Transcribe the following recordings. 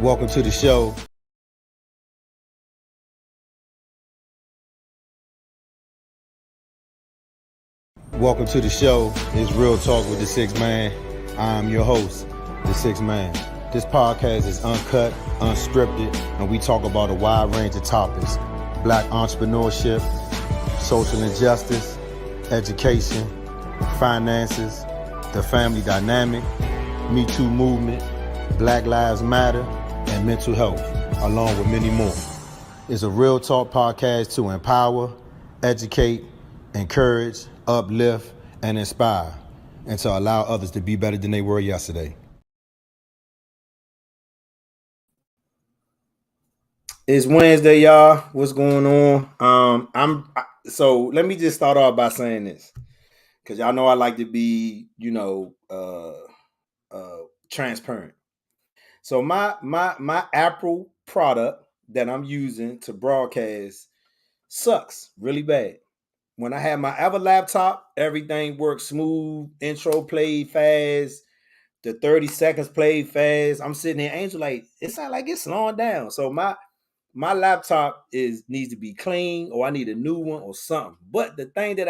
Welcome to the show. Welcome to the show. It's Real Talk with the Six Man. I'm your host, the Six Man. This podcast is uncut, unscripted, and we talk about a wide range of topics: black entrepreneurship, social injustice, education, finances, the family dynamic, Me Too movement, Black Lives Matter, and mental health, along with many more. It's a Real Talk podcast to empower, educate, encourage, uplift, and inspire, and to allow others to be better than they were yesterday. It's Wednesday, y'all. What's going on? So let me just start off by saying this, because y'all know I like to be, transparent. So my Apple product that I'm using to broadcast sucks really bad. When I had my other laptop, everything worked smooth. Intro played fast. The 30 seconds played fast. I'm sitting here, Angel, like it sounds like it's slowing down. So my laptop needs to be clean, or I need a new one or something. But the thing that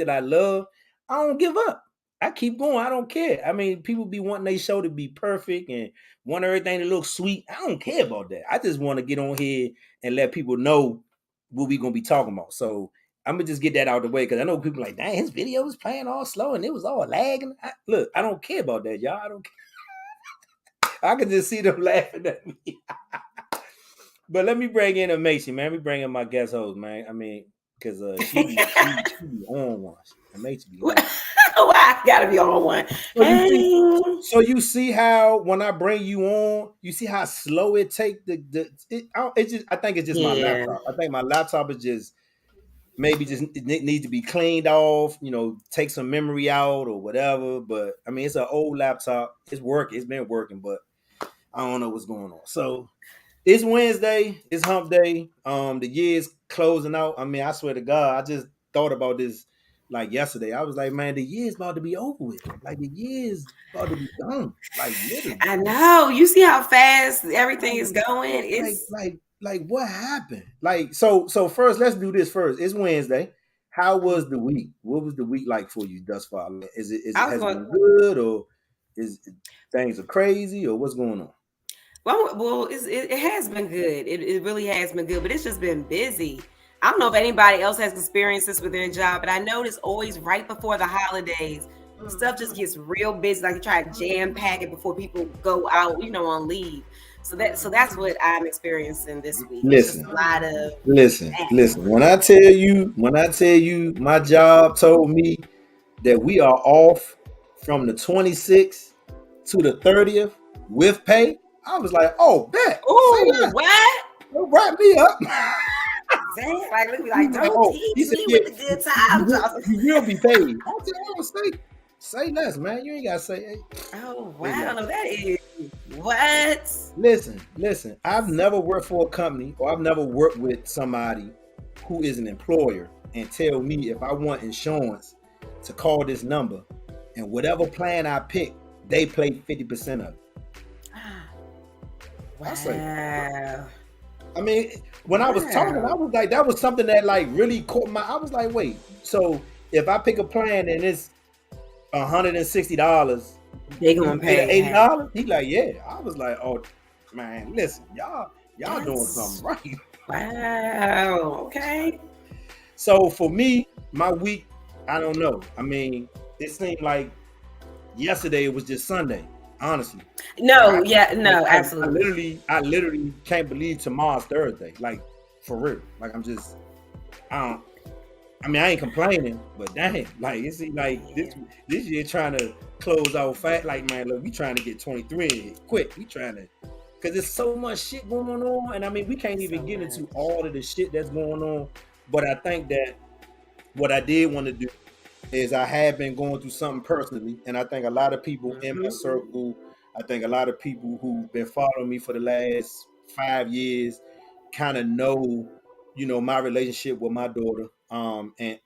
I love, I don't give up. I keep going. I don't care. I mean, people be wanting their show to be perfect and want everything to look sweet. I don't care about that. I just want to get on here and let people know what we gonna be talking about. So I'm gonna just get that out of the way, because I know people like, dang, his video was playing all slow and it was all lagging. Look, I don't care about that, y'all. I don't care. I can just see them laughing at me. But let me bring in Amacy, man. Let me bring in my guest host, man. I mean, because she be on one. Amacy be on. Oh, I gotta be on one. So you see how when I bring you on, you see how slow it take I think it's just my laptop. I think my laptop is just it needs to be cleaned off, take some memory out or whatever. But I mean, it's an old laptop. It's working. It's been working, but I don't know what's going on. So it's Wednesday. It's hump day. The year's closing out. I mean, I swear to God, I just thought about this like yesterday. I was like, man, the year's about to be over with. Like the year's about to be done. Like literally. I know. You see how fast everything is going. It's like what happened? Like so first, let's do this first. It's Wednesday. How was the week? What was the week like for you thus far? Has it been good, or things are crazy, or what's going on? Well, it has been good. It really has been good, but it's just been busy. I don't know if anybody else has experienced this with their job, but I notice always right before the holidays, stuff just gets real busy. Like you try to jam pack it before people go out, on leave. So that's what I'm experiencing this week. Listen, it's just a lot of listen. When I tell you, my job told me that we are off from the 26th to the 30th with pay, I was like, oh, bet. Oh, what? Don't wrap me up. Like, look, like, don't tease me with the good times. You will be paid. I said, say less, man. You ain't gotta say. Hey. Oh wow, no, that is what? Listen. I've never worked for a company, or I've never worked with somebody who is an employer and tell me if I want insurance to call this number, and whatever plan I pick, they pay 50% of it. Wow. I mean, when I was talking, I was like, that was something that like really caught my. I was like, wait, so if I pick a plan and it's $160, they gonna pay $80? He like, yeah. I was like, oh man, listen, y'all doing something right. Wow. Okay. So for me, my week, I don't know. I mean, it seemed like yesterday it was just Sunday. Honestly. Absolutely. I literally can't believe tomorrow's Thursday. Like, for real. Like, I ain't complaining, but dang, like, it's like this year trying to close out fat. Like, man, look, we trying to get 23 in quick. We trying to, because there's so much shit going on. And I mean, we can't even get into all of the shit that's going on. But I think that what I did want to do is I have been going through something personally, and I think a lot of people in my circle, I think a lot of people who've been following me for the last 5 years kind of know, my relationship with my daughter, and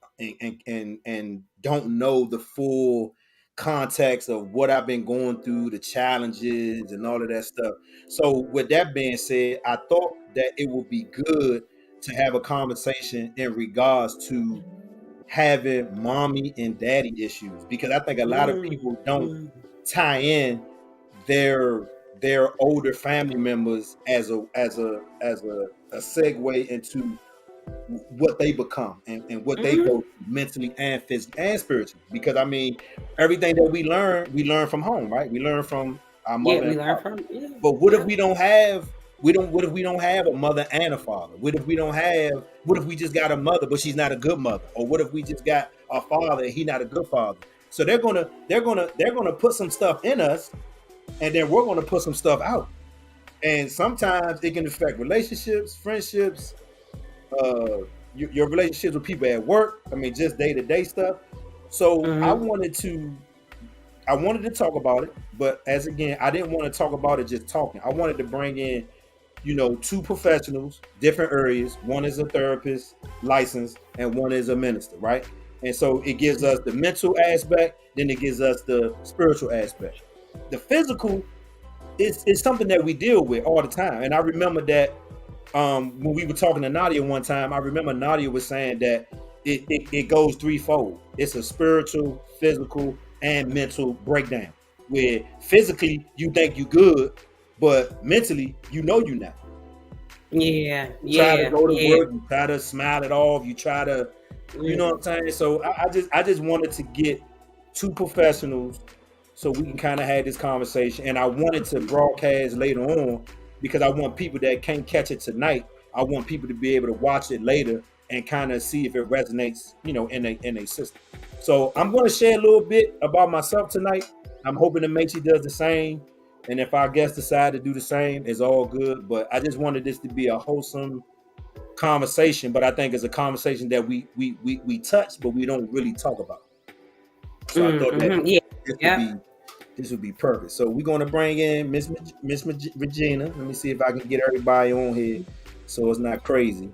don't know the full context of what I've been going through, the challenges and all of that stuff. So with that being said, I thought that it would be good to have a conversation in regards to having mommy and daddy issues, because I think a lot of people don't tie in their older family members as a segue into what they become and what they go through mentally and physically and spiritually. Because I mean, everything that we learn from home, right? We learn from our Yeah, mother we and learn father. from. Yeah, But what if yeah. we don't have what if we don't have a mother and a father? What if we don't have what if we just got a mother but she's not a good mother? Or what if we just got a father and he's not a good father? So they're gonna put some stuff in us, and then we're gonna put some stuff out. And sometimes it can affect relationships, friendships, uh your relationships with people at work. I mean, just day-to-day stuff. So I wanted to talk about it, but as again, I didn't want to talk about it just talking. I wanted to bring in, two professionals, different areas. One is a therapist, licensed, and one is a minister, right? And so it gives us the mental aspect, then it gives us the spiritual aspect. The physical is something that we deal with all the time. And I remember that when we were talking to Nadia one time, I remember Nadia was saying that it goes threefold. It's a spiritual, physical, and mental breakdown. Where physically you think you good, but mentally you know you're not. Yeah, Try to yeah, go to yeah. work, you try to smile it off, you try to, you know what I'm saying? So I just wanted to get two professionals so we can kind of have this conversation. And I wanted to broadcast later on because I want people that can't catch it tonight. I want people to be able to watch it later and kind of see if it resonates, in a system. So I'm going to share a little bit about myself tonight. I'm hoping that Macy does the same. And if our guests decide to do the same, it's all good. But I just wanted this to be a wholesome conversation. But I think it's a conversation that we touch, but we don't really talk about. So I thought that Yeah, this would yeah. be this would be perfect. So we're gonna bring in Miss Regina. Let me see if I can get everybody on here so it's not crazy.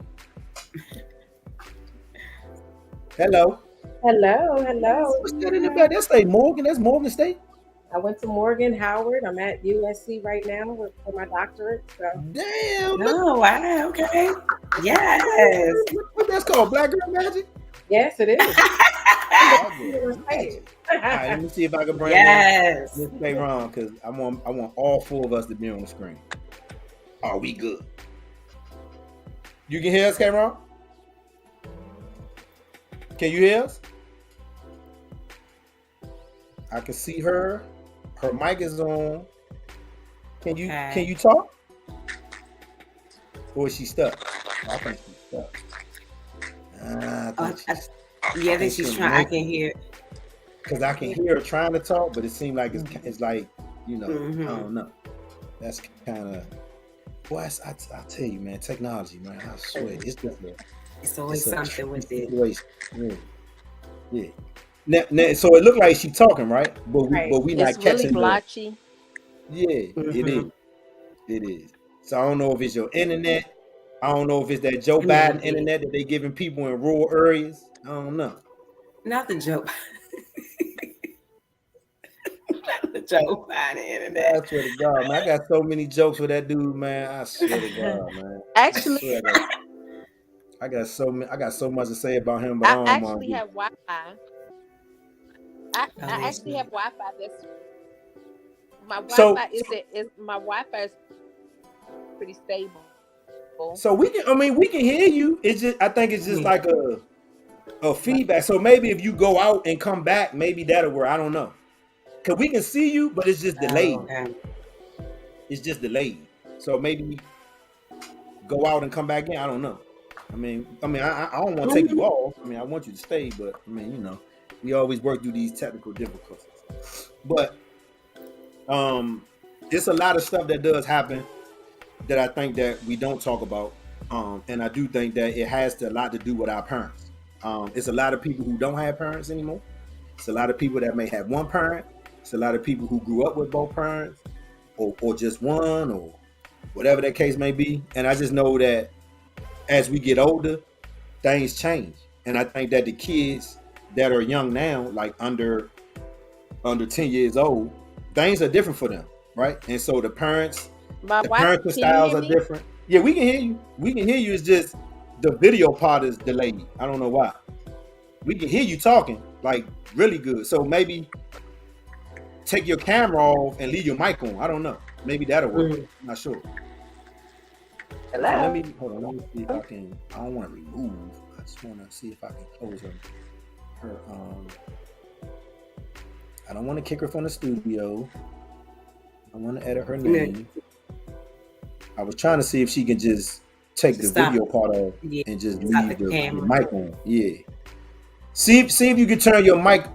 Hello. Hello, hello. What's that in the back? That's State Morgan. That's Morgan State. I went to Morgan, Howard. I'm at USC right now for my doctorate. So Damn. Look, Oh, wow. Okay. Yes. what that's called? Black Girl Magic. yes, it is. Magic. All right, let me see if I can bring Yes. in Miss Ron because I want all four of us to be on the screen. Are we good? You can hear us, Ron? Can you hear us? I can see her. Her mic is on. Can you talk? Or is she stuck? I think she's stuck. Yeah, I think she's trying. I can hear. Because I can hear her trying to talk, but it seems like it's like, I don't know. That's kind of, boy, I tell you, man, technology, man, I swear, it's just It's always something with it. Yeah. Now, so it looked like she's talking, right? But we not It's catching really blotchy. It is. It is. So I don't know if it's your internet. I don't know if it's that Joe Biden internet that they giving people in rural areas. I don't know. Not the Joe. Not the Joe Biden internet. I swear to God, man, I got so many jokes with that dude, man. I swear to God, man. Actually, I got so much to say about him, but I don't actually have Wi-Fi. I actually have Wi-Fi. That's my Wi-Fi is pretty stable. So we can hear you. It's just, I think it's just like a feedback. So maybe if you go out and come back, maybe that'll work. I don't know. Cause we can see you, but it's just delayed. Okay. It's just delayed. So maybe go out and come back in. I don't know. I don't want to take you off. I want you to stay, but we always work through these technical difficulties. But it's a lot of stuff that does happen that I think that we don't talk about. And I do think that it has a lot to do with our parents. It's a lot of people who don't have parents anymore. It's a lot of people that may have one parent. It's a lot of people who grew up with both parents or just one or whatever that case may be. And I just know that as we get older, things change. And I think that the kids that are young now, like under under 10 years old, things are different for them, right? And so the My wife, parenting can you styles hear are me? different. Yeah, we can hear you. We can hear you. It's just the video part is delayed. I don't know why. We can hear you talking like really good. So maybe take your camera off and leave your mic on. I don't know. Maybe that'll work. I'm not sure. So let me hold on. Let me see if I can. I don't want to remove. I just want to see if I can close her. I don't want to kick her from the studio. I want to edit her name. I was trying to see if she can just take the video part off and just leave the mic on. Yeah. See if you can turn your mic,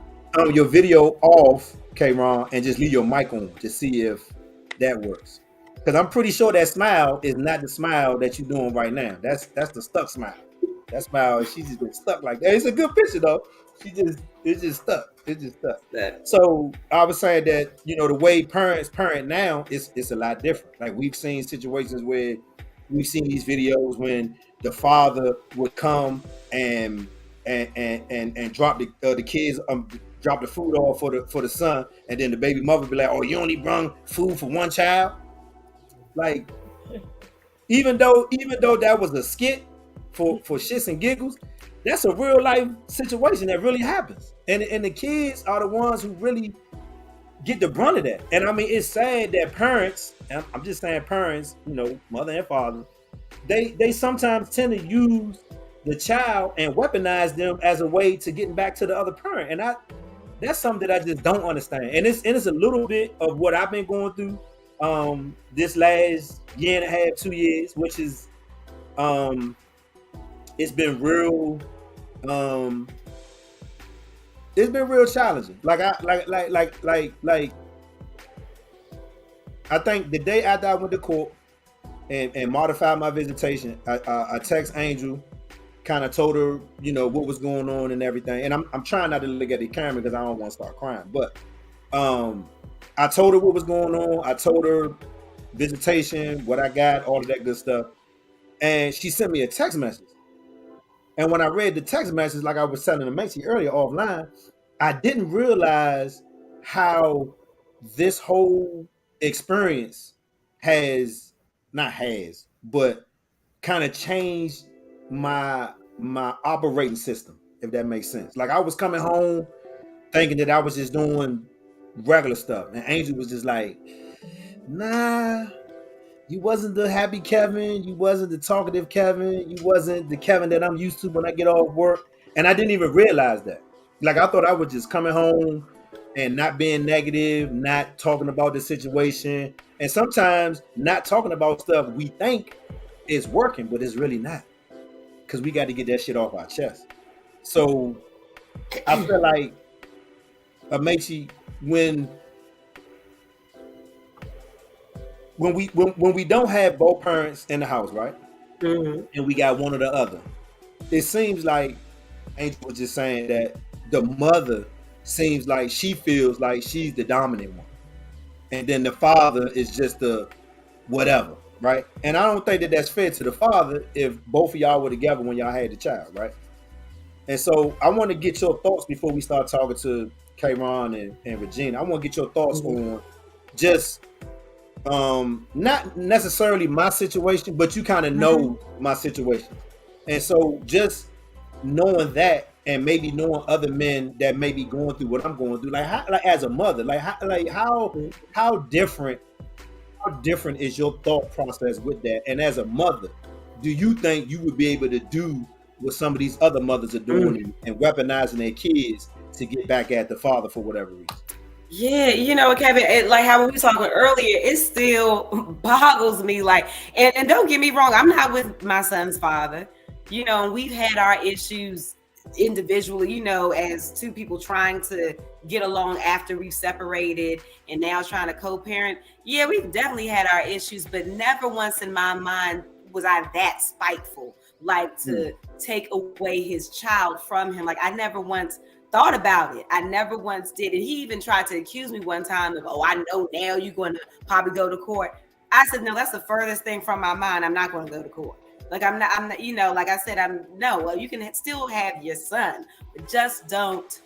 your video off, K-Ron, and just leave your mic on to see if that works. Because I'm pretty sure that smile is not the smile that you're doing right now. That's the stuck smile. That smile, she's just been stuck like that. It's a good picture though. It's just stuck. It's just stuck. So I was saying that, you know, the way parents parent now it's a lot different. Like we've seen situations where we've seen these videos when the father would come and drop the kids drop the food off for the son, and then the baby mother would be like, "Oh, you only brung food for one child." Like, even though that was a skit for shits and giggles, that's a real life situation that really happens, and the kids are the ones who really get the brunt of that. And I mean, it's sad that parents, and I'm just saying parents, you know, mother and father, they sometimes tend to use the child and weaponize them as a way to getting back to the other parent, and that's something that I just don't understand. And it's a little bit of what I've been going through this last year and a half, 2 years, which is it's been real challenging. Like I think the day after I went to court and modified my visitation, I text Angel, kind of told her, you know, what was going on and everything. And I'm trying not to look at the camera because I don't want to start crying. But I told her what was going on. I told her visitation, what I got, all of that good stuff. And she sent me a text message. And when I read the text message, like I was telling Macy earlier offline, I didn't realize how this whole experience but kind of changed my operating system, if that makes sense. Like I was coming home thinking that I was just doing regular stuff, and Angel was just like, nah, you wasn't the happy Kevin, you wasn't the talkative Kevin, you wasn't the Kevin that I'm used to when I get off work. And I didn't even realize that. Like I thought I was just coming home and not being negative, not talking about the situation, and sometimes not talking about stuff we think is working, but it's really not, because we got to get that shit off our chest. So I feel like Amachi, when we don't have both parents in the house, right? Mm-hmm. And we got one or the other, it seems like Angel was just saying that the mother seems like she feels like she's the dominant one, and then the father is just the whatever, right? And I don't think that that's fair to the father if both of y'all were together when y'all had the child, right? And so I want to get your thoughts before we start talking to K-Ron and Regina. I want to get your thoughts on just not necessarily my situation, but you kind of know my situation. And so just knowing that, and maybe knowing other men that may be going through what I'm going through, like as a mother, how different is your thought process with that? And as a mother, do you think you would be able to do what some of these other mothers are doing and weaponizing their kids to get back at the father for whatever reason? Yeah, you know, Kevin, like how we were talking earlier, it still boggles me. Like, and don't get me wrong, I'm not with my son's father. You know, we've had our issues individually, you know, as two people trying to get along after we've separated and now trying to co-parent. Yeah, we've definitely had our issues, but never once in my mind was I that spiteful, like to take away his child from him. Like I never once thought about it. I never once did. And he even tried to accuse me one time of, oh, I know now you're going to probably go to court. I said, no, that's the furthest thing from my mind. I'm not going to go to court. Like I'm not, you know, like I said, well, you can still have your son, but just don't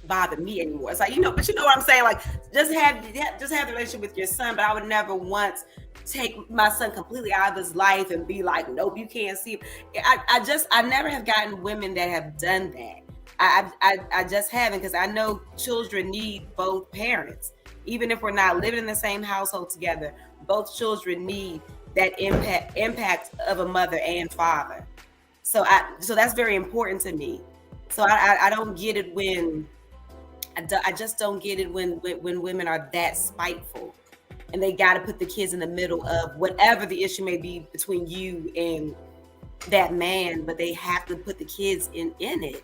bother me anymore. It's like, but you know what I'm saying? Like, just have the relationship with your son, but I would never once take my son completely out of his life and be like, nope, you can't see him. I never have gotten women that have done that. I just haven't, because I know children need both parents. Even if we're not living in the same household together, both children need that impact of a mother and father. So that's very important to me. So I don't get it when I just don't get it when women are that spiteful, and they got to put the kids in the middle of whatever the issue may be between you and that man, but they have to put the kids in it.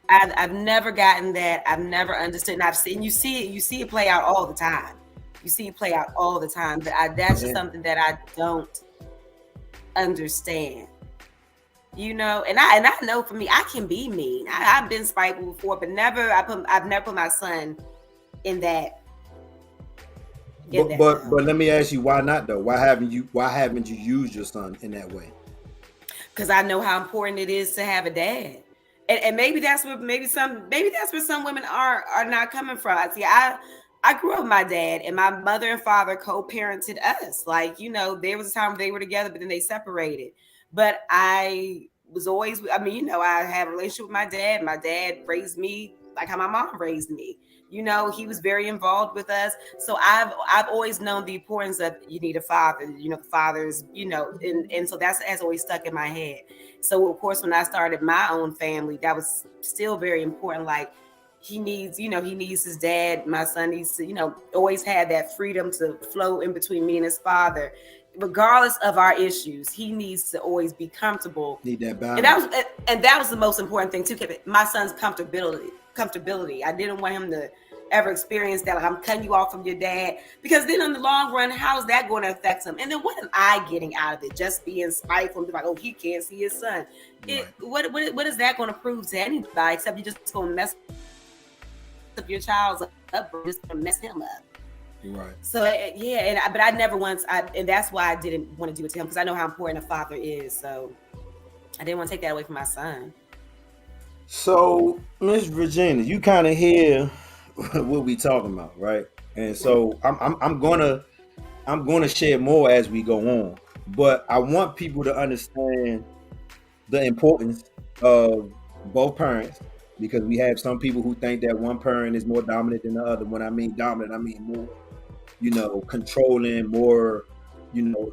I've never gotten that. I've never understood. And I've seen, you see it play out all the time. You see it play out all the time. But that's just something that I don't understand. And I know for me, I can be mean. I've been spiteful before, but I've never put my son in that. But let me ask you, why not though? Why haven't you used your son in that way? Because I know how important it is to have a dad. And maybe that's where some women are not coming from. See, I grew up with my dad, and my mother and father co-parented us. Like, there was a time they were together, but then they separated. But I was always, I had a relationship with my dad. My dad raised me like how my mom raised me. He was very involved with us. So I've always known the importance of, you need a father, the fathers, and so that has always stuck in my head. So of course, when I started my own family, that was still very important. Like, he needs his dad. My son needs to, always had that freedom to flow in between me and his father. Regardless of our issues, he needs to always be comfortable. Need that balance. And that was the most important thing too, my son's comfortability. I didn't want him to ever experience that, like, I'm cutting you off from your dad, because then in the long run, how is that going to affect him? And then what am I getting out of it? Just being spiteful and be like, oh, he can't see his son. Right. What is that going to prove to anybody, except you're just going to mess up your child's upbringing, just going to mess him up. Right. So but I never once, and that's why I didn't want to do it to him, because I know how important a father is. So I didn't want to take that away from my son. So, Miss Virginia, you kind of hear what we talking about, right? And so I'm gonna share more as we go on, but I want people to understand the importance of both parents, because we have some people who think that one parent is more dominant than the other. When I mean dominant, I mean more, controlling, more,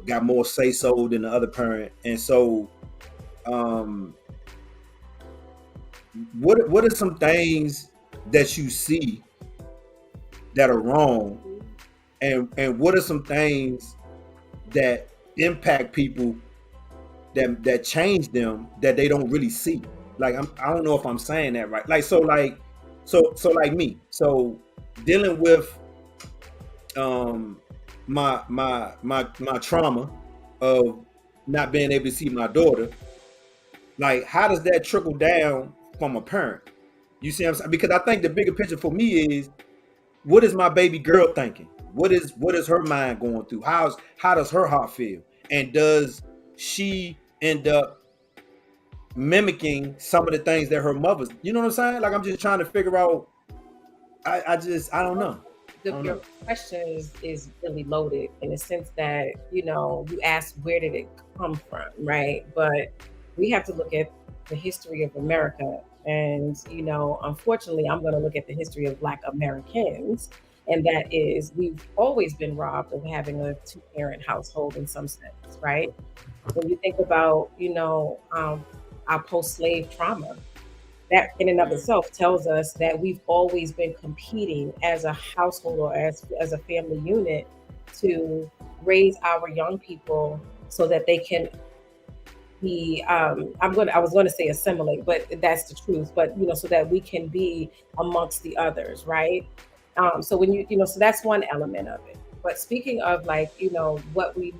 got more say so than the other parent. And so, what are some things that you see that are wrong, and what are some things that impact people that change them that they don't really see? Like, I don't know if I'm saying that right. Like, so like me. So dealing with my trauma of not being able to see my daughter, like, how does that trickle down from a parent? You see what I'm saying? Because I think the bigger picture for me is, what is my baby girl thinking? What is her mind going through? How does her heart feel? And does she end up mimicking some of the things that her mother's, you know what I'm saying? Like, I'm just trying to figure out. I don't know. Your question is really loaded, in the sense that, you asked, where did it come from, right? But we have to look at the history of America. And, unfortunately, I'm going to look at the history of Black Americans. And that is, we've always been robbed of having a two-parent household in some sense, right? When you think about, our post-slave trauma, that in and of itself tells us that we've always been competing as a household or as a family unit to raise our young people so that they can be, I was going to say assimilate, but that's the truth. But, so that we can be amongst the others, right? So when so that's one element of it. But speaking of, like, what we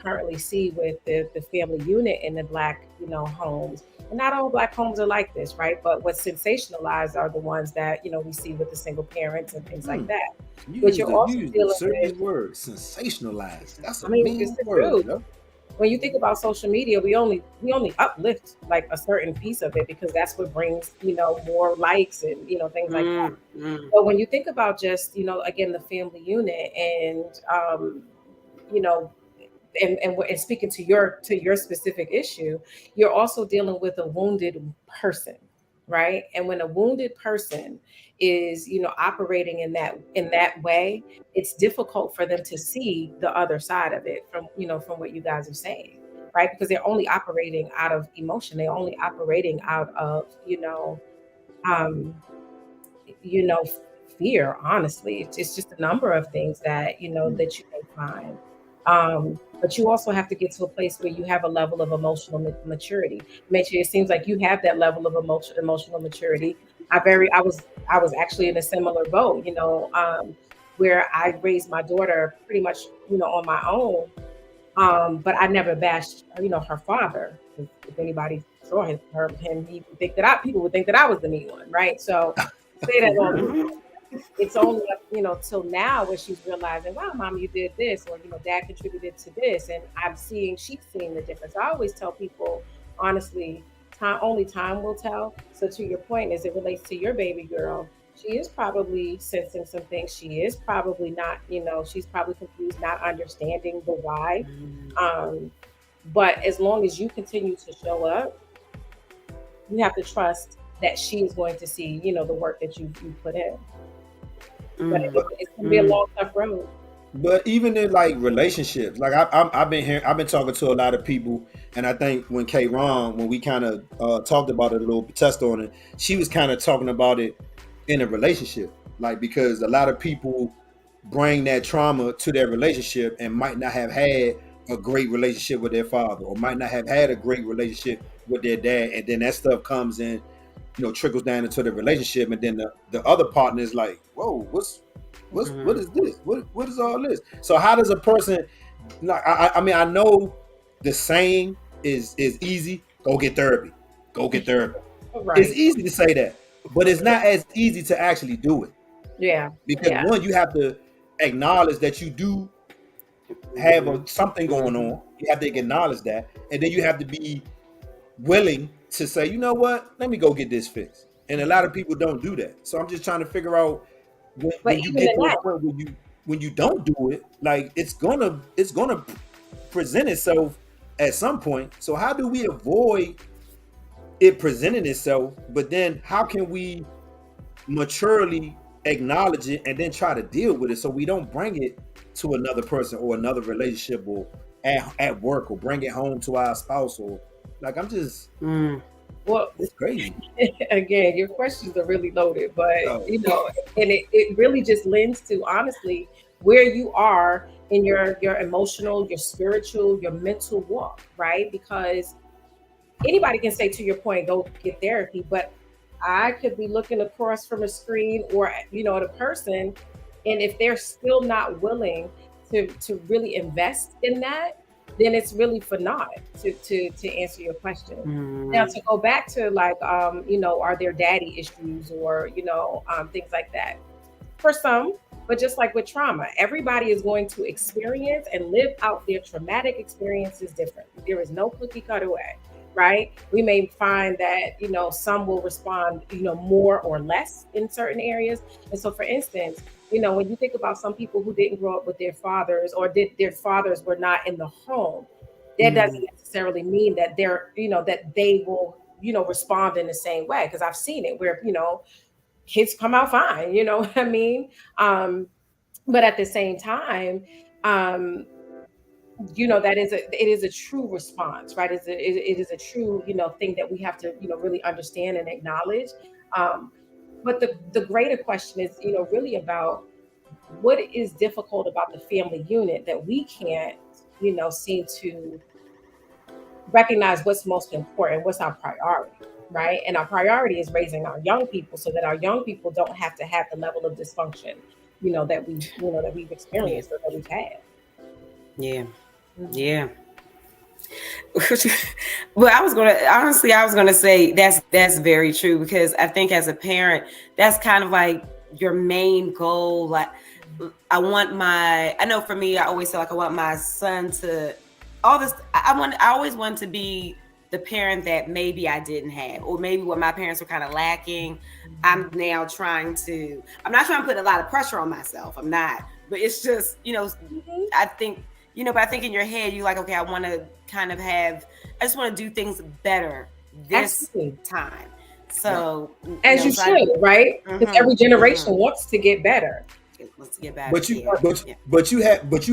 currently see with the family unit in the Black, homes, and not all Black homes are like this, right? But what's sensationalized are the ones that, we see with the single parents and things like that. But you're also dealing with word, sensationalized. That's a mean word. when you think about social media, we only uplift like a certain piece of it because that's what brings, more likes and, things like that. But when you think about just, again, the family unit and, you know, and speaking to your specific issue, you're also dealing with a wounded person, right? And when a wounded person is, operating in that way, it's difficult for them to see the other side of it from what you guys are saying, right? Because they're only operating out of emotion. They're only operating out of, um, you know, fear. Honestly, it's just a number of things that that you may find. But you also have to get to a place where you have a level of emotional maturity. Make sure it seems like you have that level of emotional maturity. I was actually in a similar boat, where I raised my daughter pretty much, on my own. But I never bashed, her father. If anybody saw him, he would think that people would think that I was the mean one, right? So say that all the time. It's only up, till now where she's realizing, wow, mom, you did this, or dad contributed to this, and she's seeing the difference. I always tell people, honestly, only time will tell. So to your point, as it relates to your baby girl, she is probably sensing some things. She is probably not, she's probably confused, not understanding the why. But as long as you continue to show up, you have to trust that she is going to see, the work that you put in. But it's gonna be a long, tough road. But even in like relationships, like I've been talking to a lot of people, and I think when when we kind of talked about it a little, touched on it, she was kind of talking about it in a relationship, like because a lot of people bring that trauma to their relationship and might not have had a great relationship with their father, or might not have had a great relationship with their dad, and then that stuff comes in, trickles down into the relationship, and then the other partner is like, whoa, what is this? What is all this? So how does a person, like, I mean, I know the saying is easy, go get therapy. Right. It's easy to say that, but it's not as easy to actually do it. Yeah. Because one, you have to acknowledge that you do have something going on. You have to acknowledge that, and then you have to be willing to say, you know what, let me go get this fixed. And a lot of people don't do that. So I'm just trying to figure out when you get to a point when you don't do it, like it's gonna present itself at some point. So how do we avoid it presenting itself? But then how can we maturely acknowledge it and then try to deal with it so we don't bring it to another person or another relationship or at work, or bring it home to our spouse, or like I'm just well, it's crazy. Again, your questions are really loaded, but and it really just lends to honestly where you are in your emotional, your spiritual, your mental walk, right? Because anybody can say, to your point, go get therapy, but I could be looking across from a screen or at a person, and if they're still not willing to really invest in that, then it's really for naught to answer your question. Now, to go back to like, are there daddy issues or, things like that? For some, but just like with trauma, everybody is going to experience and live out their traumatic experiences differently. There is no cookie cutter way, right? We may find that, some will respond, more or less in certain areas. And so, for instance, when you think about some people who didn't grow up with their fathers, or their fathers were not in the home, that doesn't necessarily mean that that they will, respond in the same way. Because I've seen it where, kids come out fine, you know what I mean? But at the same time, that it is a true response, right? It is a true, thing that we have to, really understand and acknowledge. But the greater question is, really about what is difficult about the family unit that we can't, seem to recognize what's most important, what's our priority, right? And our priority is raising our young people so that our young people don't have to have the level of dysfunction, that we've experienced or that we've had. Yeah. Yeah. Well, I was gonna say that's very true, because I think as a parent, that's kind of like your main goal. Like I know for me, I always say like I want my son to all this. I always want to be the parent that maybe I didn't have, or maybe what my parents were kind of lacking. I'm now trying to. I'm not trying to put a lot of pressure on myself. I'm not, but it's just I think but I think in your head you're like, okay, I want to kind of have. I just want to do things better this time. So as you should, right? Because every generation wants to get better. Wants to get better. But you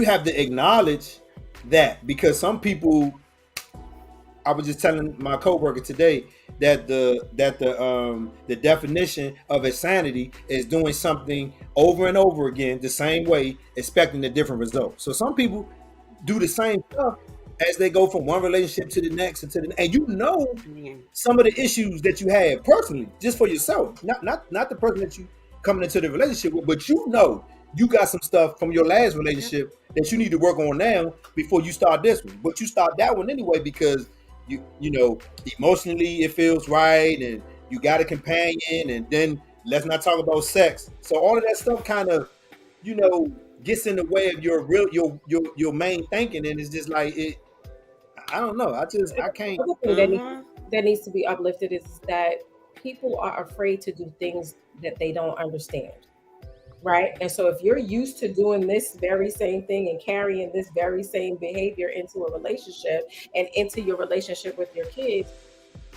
have to acknowledge that, because some people. I was just telling my coworker today that the definition of insanity is doing something over and over again the same way, expecting a different result. So some people do the same stuff as they go from one relationship to the next and some of the issues that you have personally, just for yourself, not the person that you coming into the relationship with, but you got some stuff from your last relationship that you need to work on now before you start this one. But you start that one anyway because emotionally it feels right, and you got a companion, and then let's not talk about sex. So all of that stuff kind of, gets in the way of your main thinking, and it's just like it. I don't know. I can't. That needs to be uplifted is that people are afraid to do things that they don't understand. Right. And so if you're used to doing this very same thing and carrying this very same behavior into a relationship and into your relationship with your kids,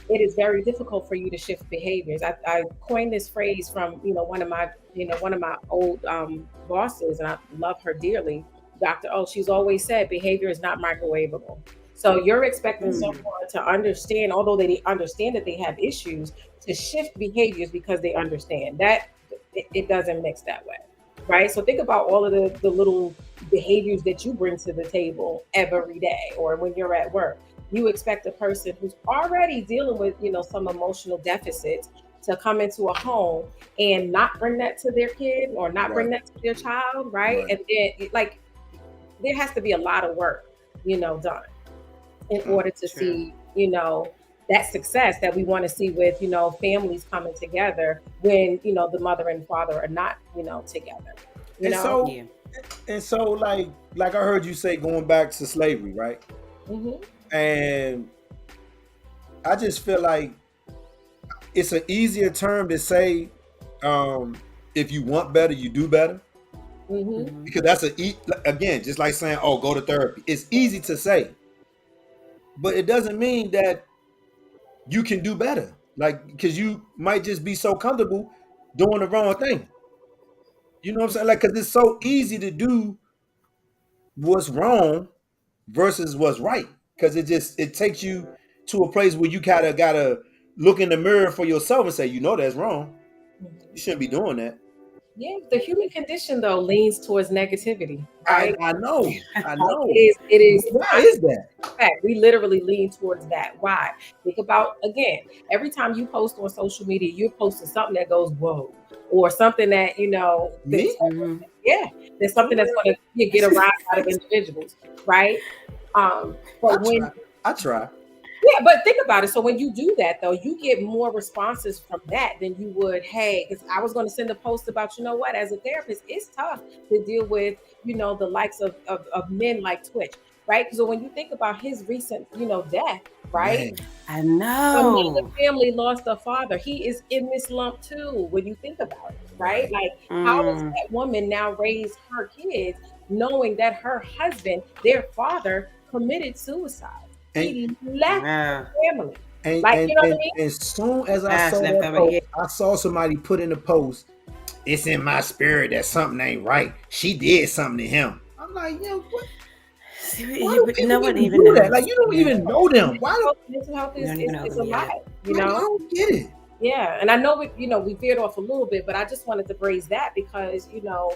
it is very difficult for you to shift behaviors. I coined this phrase from, one of my old bosses, and I love her dearly. Dr. O, she's always said behavior is not microwavable. So you're expecting someone to understand, although they understand that they have issues, to shift behaviors because they understand that. It doesn't mix that way, right? So think about all of the little behaviors that you bring to the table every day, or when you're at work. You expect a person who's already dealing with, some emotional deficits to come into a home and not bring that to their kid or not bring that to their child, right? And then, there has to be a lot of work, done in order to see, that success that we want to see with, families coming together when, the mother and father are not, together. And so like I heard you say, going back to slavery, right? And I just feel like it's an easier term to say, if you want better, you do better. Because that's again, just like saying, oh, go to therapy. It's easy to say, but it doesn't mean that you can do better, because you might just be so comfortable doing the wrong thing. You know what I'm saying? Because it's so easy to do what's wrong versus what's right, because it takes you to a place where you kind of gotta look in the mirror for yourself and say, that's wrong. You shouldn't be doing that. Yeah, the human condition though leans towards negativity. Right? I know. It is. Why is that? In fact, we literally lean towards that. Why? Think about, again, every time you post on social media, you're posting something that goes whoa, or something that there's something that's going to get a rise out of individuals, right? I try. Yeah, but think about it. So when you do that, though, you get more responses from that than you would, hey, because I was going to send a post about, as a therapist, it's tough to deal with, the likes of men like Twitch, right? So when you think about his recent, death, right? I know. The family lost a father. He is in this lump too, when you think about it, right? Like, how does that woman now raise her kids knowing that her husband, their father, committed suicide? He left family. And as soon as I saw that post, I saw somebody put in a post, it's in my spirit that something ain't right. She did something to him. I'm like, what? Why do people even do that? Like, you don't even know them. Why mental health is a lot? I don't get it. Yeah, and I know we veered off a little bit, but I just wanted to raise that because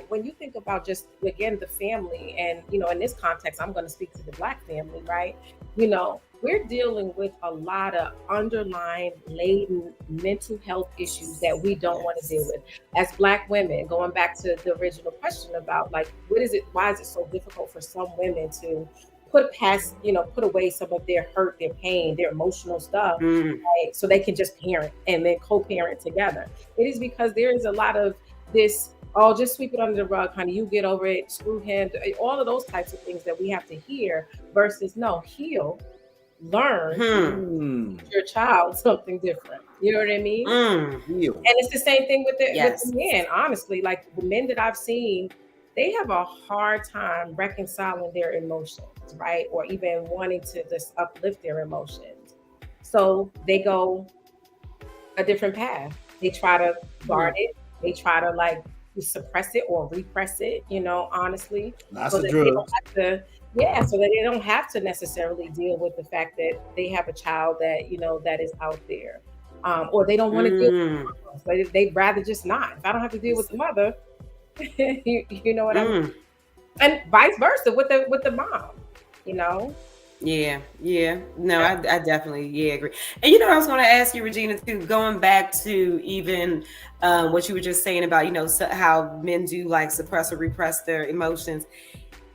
when you think about just again the family, and in this context, I'm going to speak to the Black family, right? We're dealing with a lot of underlying latent mental health issues that we don't want to deal with as Black women. Going back to the original question about why is it so difficult for some women to put away some of their hurt, their pain, their emotional stuff, right? So they can just parent and then co-parent together. It is because there is a lot of this oh, just sweep it under the rug, honey. You get over it. Screw him. All of those types of things that we have to hear versus no, heal, learn your child something different. You know what I mean? And it's the same thing with the men. Honestly, like the men that I've seen, they have a hard time reconciling their emotions, right? Or even wanting to just uplift their emotions. So they go a different path. They try to guard it. They try to like suppress it or repress it, you know, honestly. That's so a that drug. they don't have to, so that they don't have to necessarily deal with the fact that they have a child that, you know, that is out there. Or they don't want to deal with it. They'd rather just not. If I don't have to deal with the mother, you know what I mean? And vice versa with the mom, you know? Yeah. No, I definitely agree. And you know, I was going to ask you, Regina, too, going back to even what you were just saying about, you know, how men do like suppress or repress their emotions.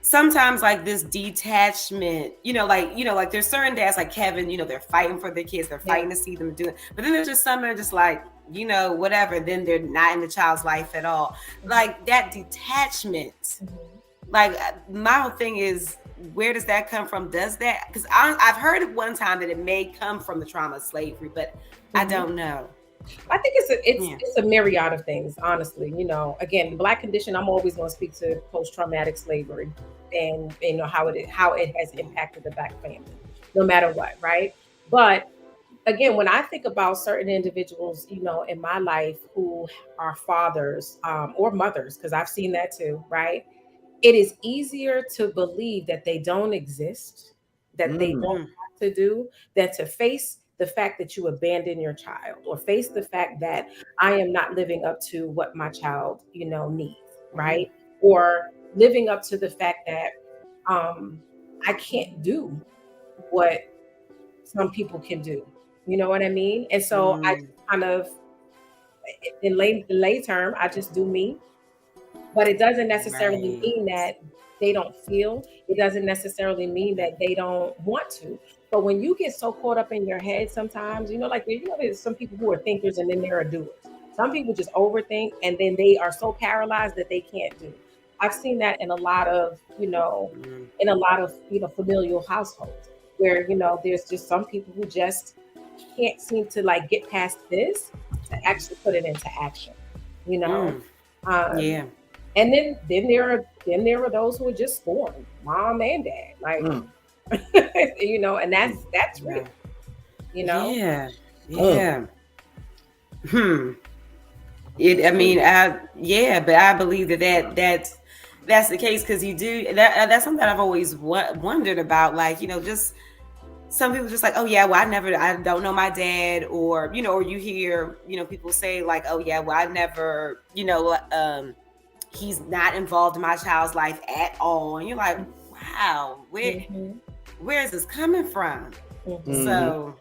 Sometimes like this detachment, you know, like there's certain dads like Kevin, you know, they're fighting for their kids, they're fighting to see them do it. But then there's just some that are just like, you know, whatever, then they're not in the child's life at all. Like that detachment. Like my whole thing is, where does that come from? Does that, because I've heard at one time that it may come from the trauma of slavery, but I don't know. I think it's a myriad of things, honestly. You know, again, the Black condition, I'm always going to speak to post-traumatic slavery and you know how it has impacted the Black family, no matter what, right? But again, when I think about certain individuals, you know, in my life who are fathers or mothers, because I've seen that too, right? It is easier to believe that they don't exist, that they don't have to do, than to face the fact that you abandon your child or face the fact that I am not living up to what my child, you know, needs, right? Or living up to the fact that I can't do what some people can do. You know what I mean? And so I just kind of, in lay term, I just do me. But it doesn't necessarily mean that they don't feel. It doesn't necessarily mean that they don't want to. But when you get so caught up in your head sometimes, you know, like, you know, there's some people who are thinkers and then there are doers. Some people just overthink and then they are so paralyzed that they can't do. I've seen that in a lot of, you know, familial households where, you know, there's just some people who just can't seem to like get past this to actually put it into action, you know? And then there are those who are just scorned, mom and dad, like, you know, and that's real, you know. But I believe that's the case because you do that's something that I've always wondered about, like, you know, just some people just like, oh yeah, well I don't know my dad, or you know, or you hear, you know, people say like, oh yeah, well I never, you know, he's not involved in my child's life at all. And you're like, wow, where is this coming from? So,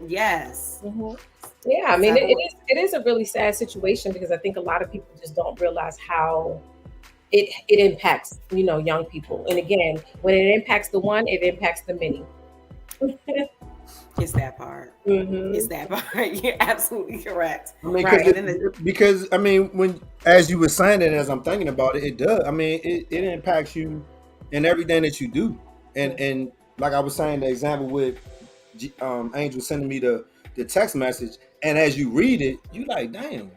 yes. Yeah, I mean, it is a really sad situation because I think a lot of people just don't realize how it impacts, you know, young people. And again, when it impacts the one, it impacts the many. It's that part. It's that part. You're absolutely correct. I mean, because I mean, when as you were saying it, as I'm thinking about it, it does. I mean, it impacts you in everything that you do. And like I was saying, the example with Angel sending me the text message, and as you read it, you like, damn,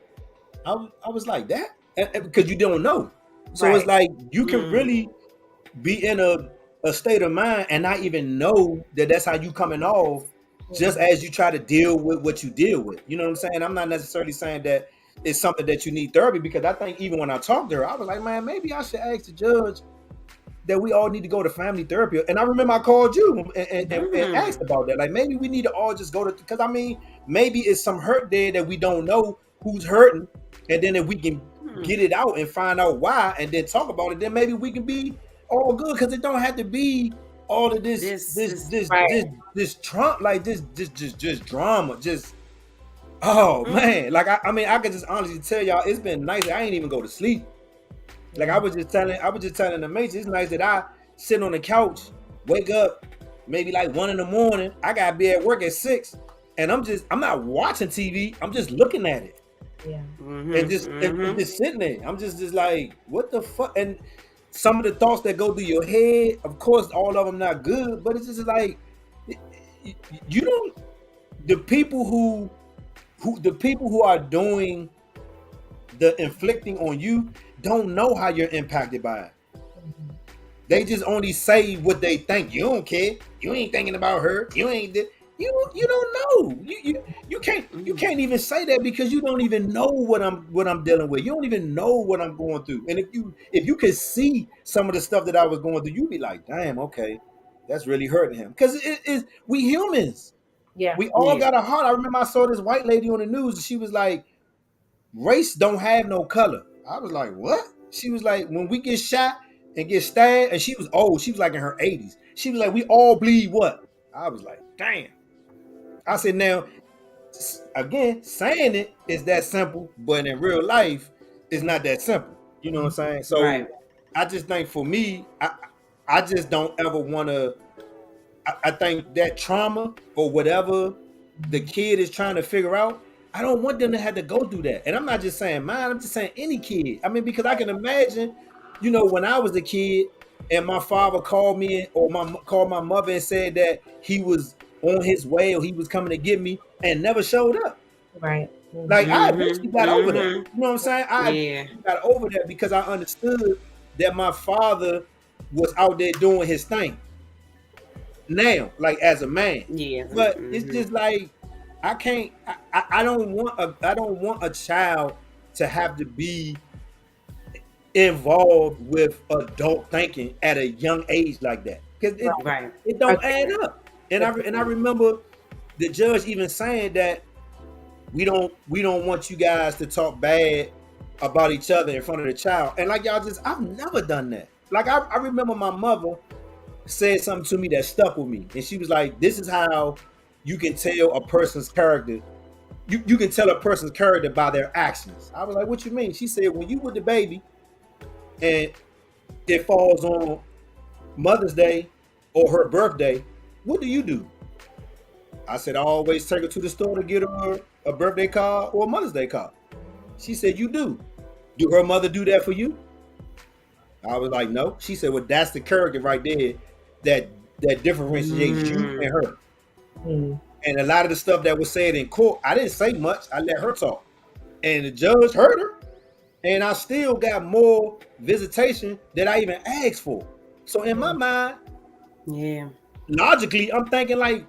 I was like that, and because you don't know. So it's like you can really be in a state of mind and not even know that that's how you coming off, just as you try to deal with what you deal with. You know what I'm saying? I'm not necessarily saying that it's something that you need therapy, because I think even when I talked to her, I was like, man, maybe I should ask the judge that we all need to go to family therapy. And I remember I called you and asked about that. Like, maybe we need to all just go to, because I mean, maybe it's some hurt there that we don't know who's hurting. And then if we can get it out and find out why and then talk about it, then maybe we can be all good, because it don't have to be all of this Trump, like this just drama, just man. Like I mean, I could just honestly tell y'all, it's been nice. I ain't even go to sleep. Like I was just telling the mates, it's nice that I sit on the couch, wake up maybe like 1 a.m. I gotta be at work at 6, and I'm not watching TV. I'm just looking at it. Yeah. And just sitting there. I'm just like, what the fuck? And some of the thoughts that go through your head, of course, all of them not good, but it's just like, you don't. The people who are doing the inflicting on you don't know how you're impacted by it. They just only say what they think. You don't care. You ain't thinking about her. You ain't. You don't know. You can't even say that because you don't even know what I'm dealing with. You don't even know what I'm going through. And if you could see some of the stuff that I was going through, you'd be like, damn, okay, that's really hurting him. Because we humans. Yeah. We all got a heart. I remember I saw this white lady on the news and she was like, race don't have no color. I was like, what? She was like, when we get shot and get stabbed, and she was old. She was like in her 80s. She was like, we all bleed what? I was like, damn. I said, now, again, saying it is that simple, but in real life, it's not that simple. You know what I'm saying? So Right. I just think for me, I just don't ever want to. I think that trauma or whatever the kid is trying to figure out, I don't want them to have to go through that. And I'm not just saying mine, I'm just saying any kid. I mean, because I can imagine, when I was a kid and my father called me or called my mother and said that he was on his way or he was coming to get me and never showed up. Right. Like I eventually got over that. You know what I'm saying? I got over that because I understood that my father was out there doing his thing. Now, like as a man, but it's just like I can't. I don't want a child to have to be involved with adult thinking at a young age like that because it don't add up. And I remember the judge even saying that we don't want you guys to talk bad about each other in front of the child. And like I've never done that. Like I remember my mother said something to me that stuck with me, and she was like, this is how you can tell a person's character. You can tell a person's character by their actions. I was like, what you mean? She said, when you with the baby and it falls on Mother's Day or her birthday, what do? I said, I always take her to the store to get her a birthday card or a Mother's Day card. She said, you do her mother do that for you? I was like, no. She said, well, that's the character right there that differentiates you and her. And a lot of the stuff that was said in court, I didn't say much. I let her talk. And the judge heard her. And I still got more visitation than I even asked for. So in my mind, logically, I'm thinking like,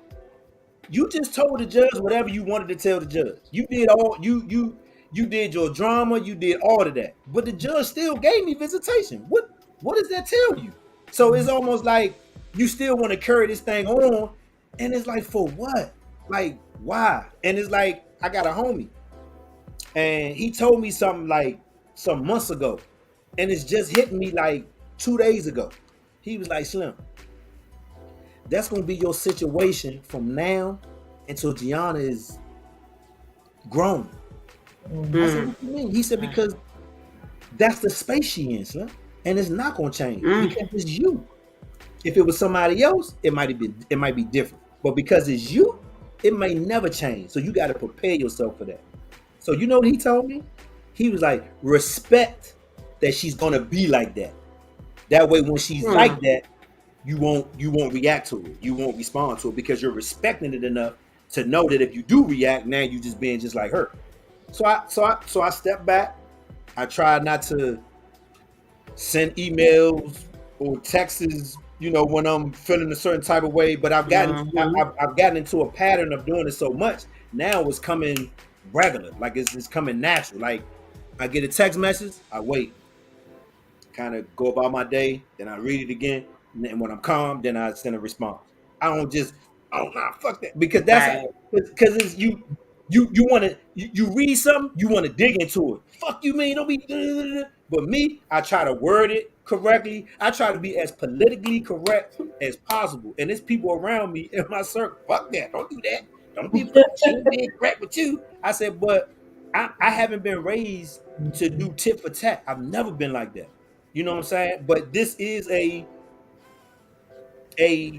you just told the judge whatever you wanted to tell the judge. You did all you did your drama, you did all of that. But the judge still gave me visitation. What does that tell you? So it's almost like you still want to carry this thing on, and it's like, for what? Like, why? And it's like, I got a homie, and he told me something like some months ago, and it's just hitting me like 2 days ago. He was like, Slim, that's gonna be your situation from now until Gianna is grown. I said, what do you mean? He said, because that's the space she in, Slim, and it's not gonna change because it's you. If it was somebody else, it might be different. But because it's you, it may never change. So you got to prepare yourself for that. So you know what he told me? He was like, respect that she's gonna be like that. That way, when she's like that, you won't react to it. You won't respond to it because you're respecting it enough to know that if you do react, now you just being just like her. So I stepped back. I tried not to send emails or texts, when I'm feeling a certain type of way. But I've gotten into a pattern of doing it so much. Now it's coming regular, like it's coming natural. Like I get a text message, I wait, kind of go about my day, then I read it again, and then when I'm calm, then I send a response. I don't fuck that, because because it's you want to you read something, you want to dig into it. Fuck you mean, don't be. But me, I try to word it correctly. I try to be as politically correct as possible. And there's people around me in my circle. Fuck that. Don't do that. Don't be being correct with you. I said, but I haven't been raised to do tit for tat. I've never been like that. You know what I'm saying? But this is a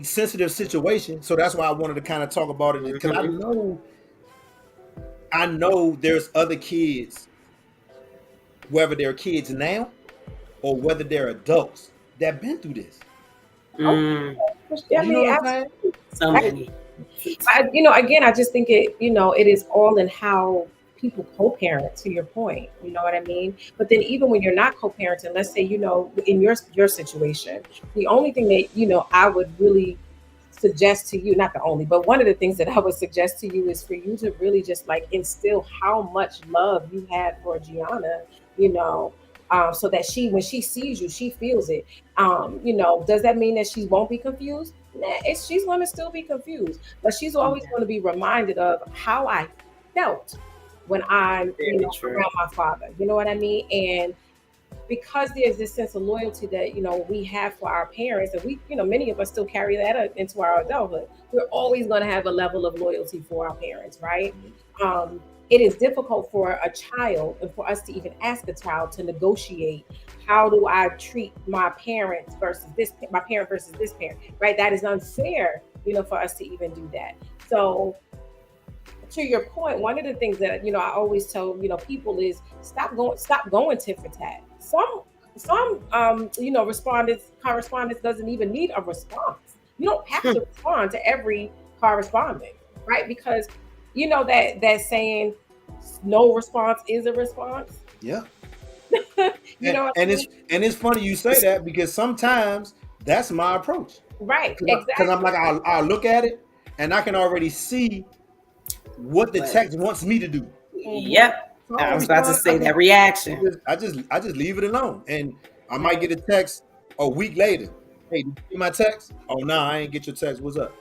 sensitive situation. So that's why I wanted to kind of talk about it. Because I know I know there's other kids, whether they're kids now or whether they're adults that been through this. Mm, I You know mean, what I'm saying? so many. again, I just think it is all in how people co-parent, to your point. You know what I mean? But then even when you're not co-parenting, let's say, in your situation, the only thing that, I would really suggest to you, not the only, but one of the things that I would suggest to you is for you to really just like instill how much love you have for Gianna, so that when she sees you, she feels it. Does that mean that she won't be confused? Nah, she's going to still be confused, but she's always going to be reminded of how I felt when I'm, around my father. You know what I mean? And because there's this sense of loyalty that we have for our parents, and we, many of us still carry that into our adulthood. We're always going to have a level of loyalty for our parents, right? It is difficult for a child, and for us to even ask a child to negotiate, how do I treat my parent versus this parent, right? That is unfair, for us to even do that. So to your point, one of the things that I always tell people is stop going tit for tat. Some correspondence doesn't even need a response. You don't have to respond to every correspondence, right? Because that saying, no response is a response. Yeah. And it's funny you say that, because sometimes that's my approach. Right. Exactly. Because I'm like, I'll look at it and I can already see what the text wants me to do. Yep. So I was about to say that reaction. I just leave it alone. And I might get a text a week later. Hey, did you get my text? Oh no, I ain't get your text. What's up?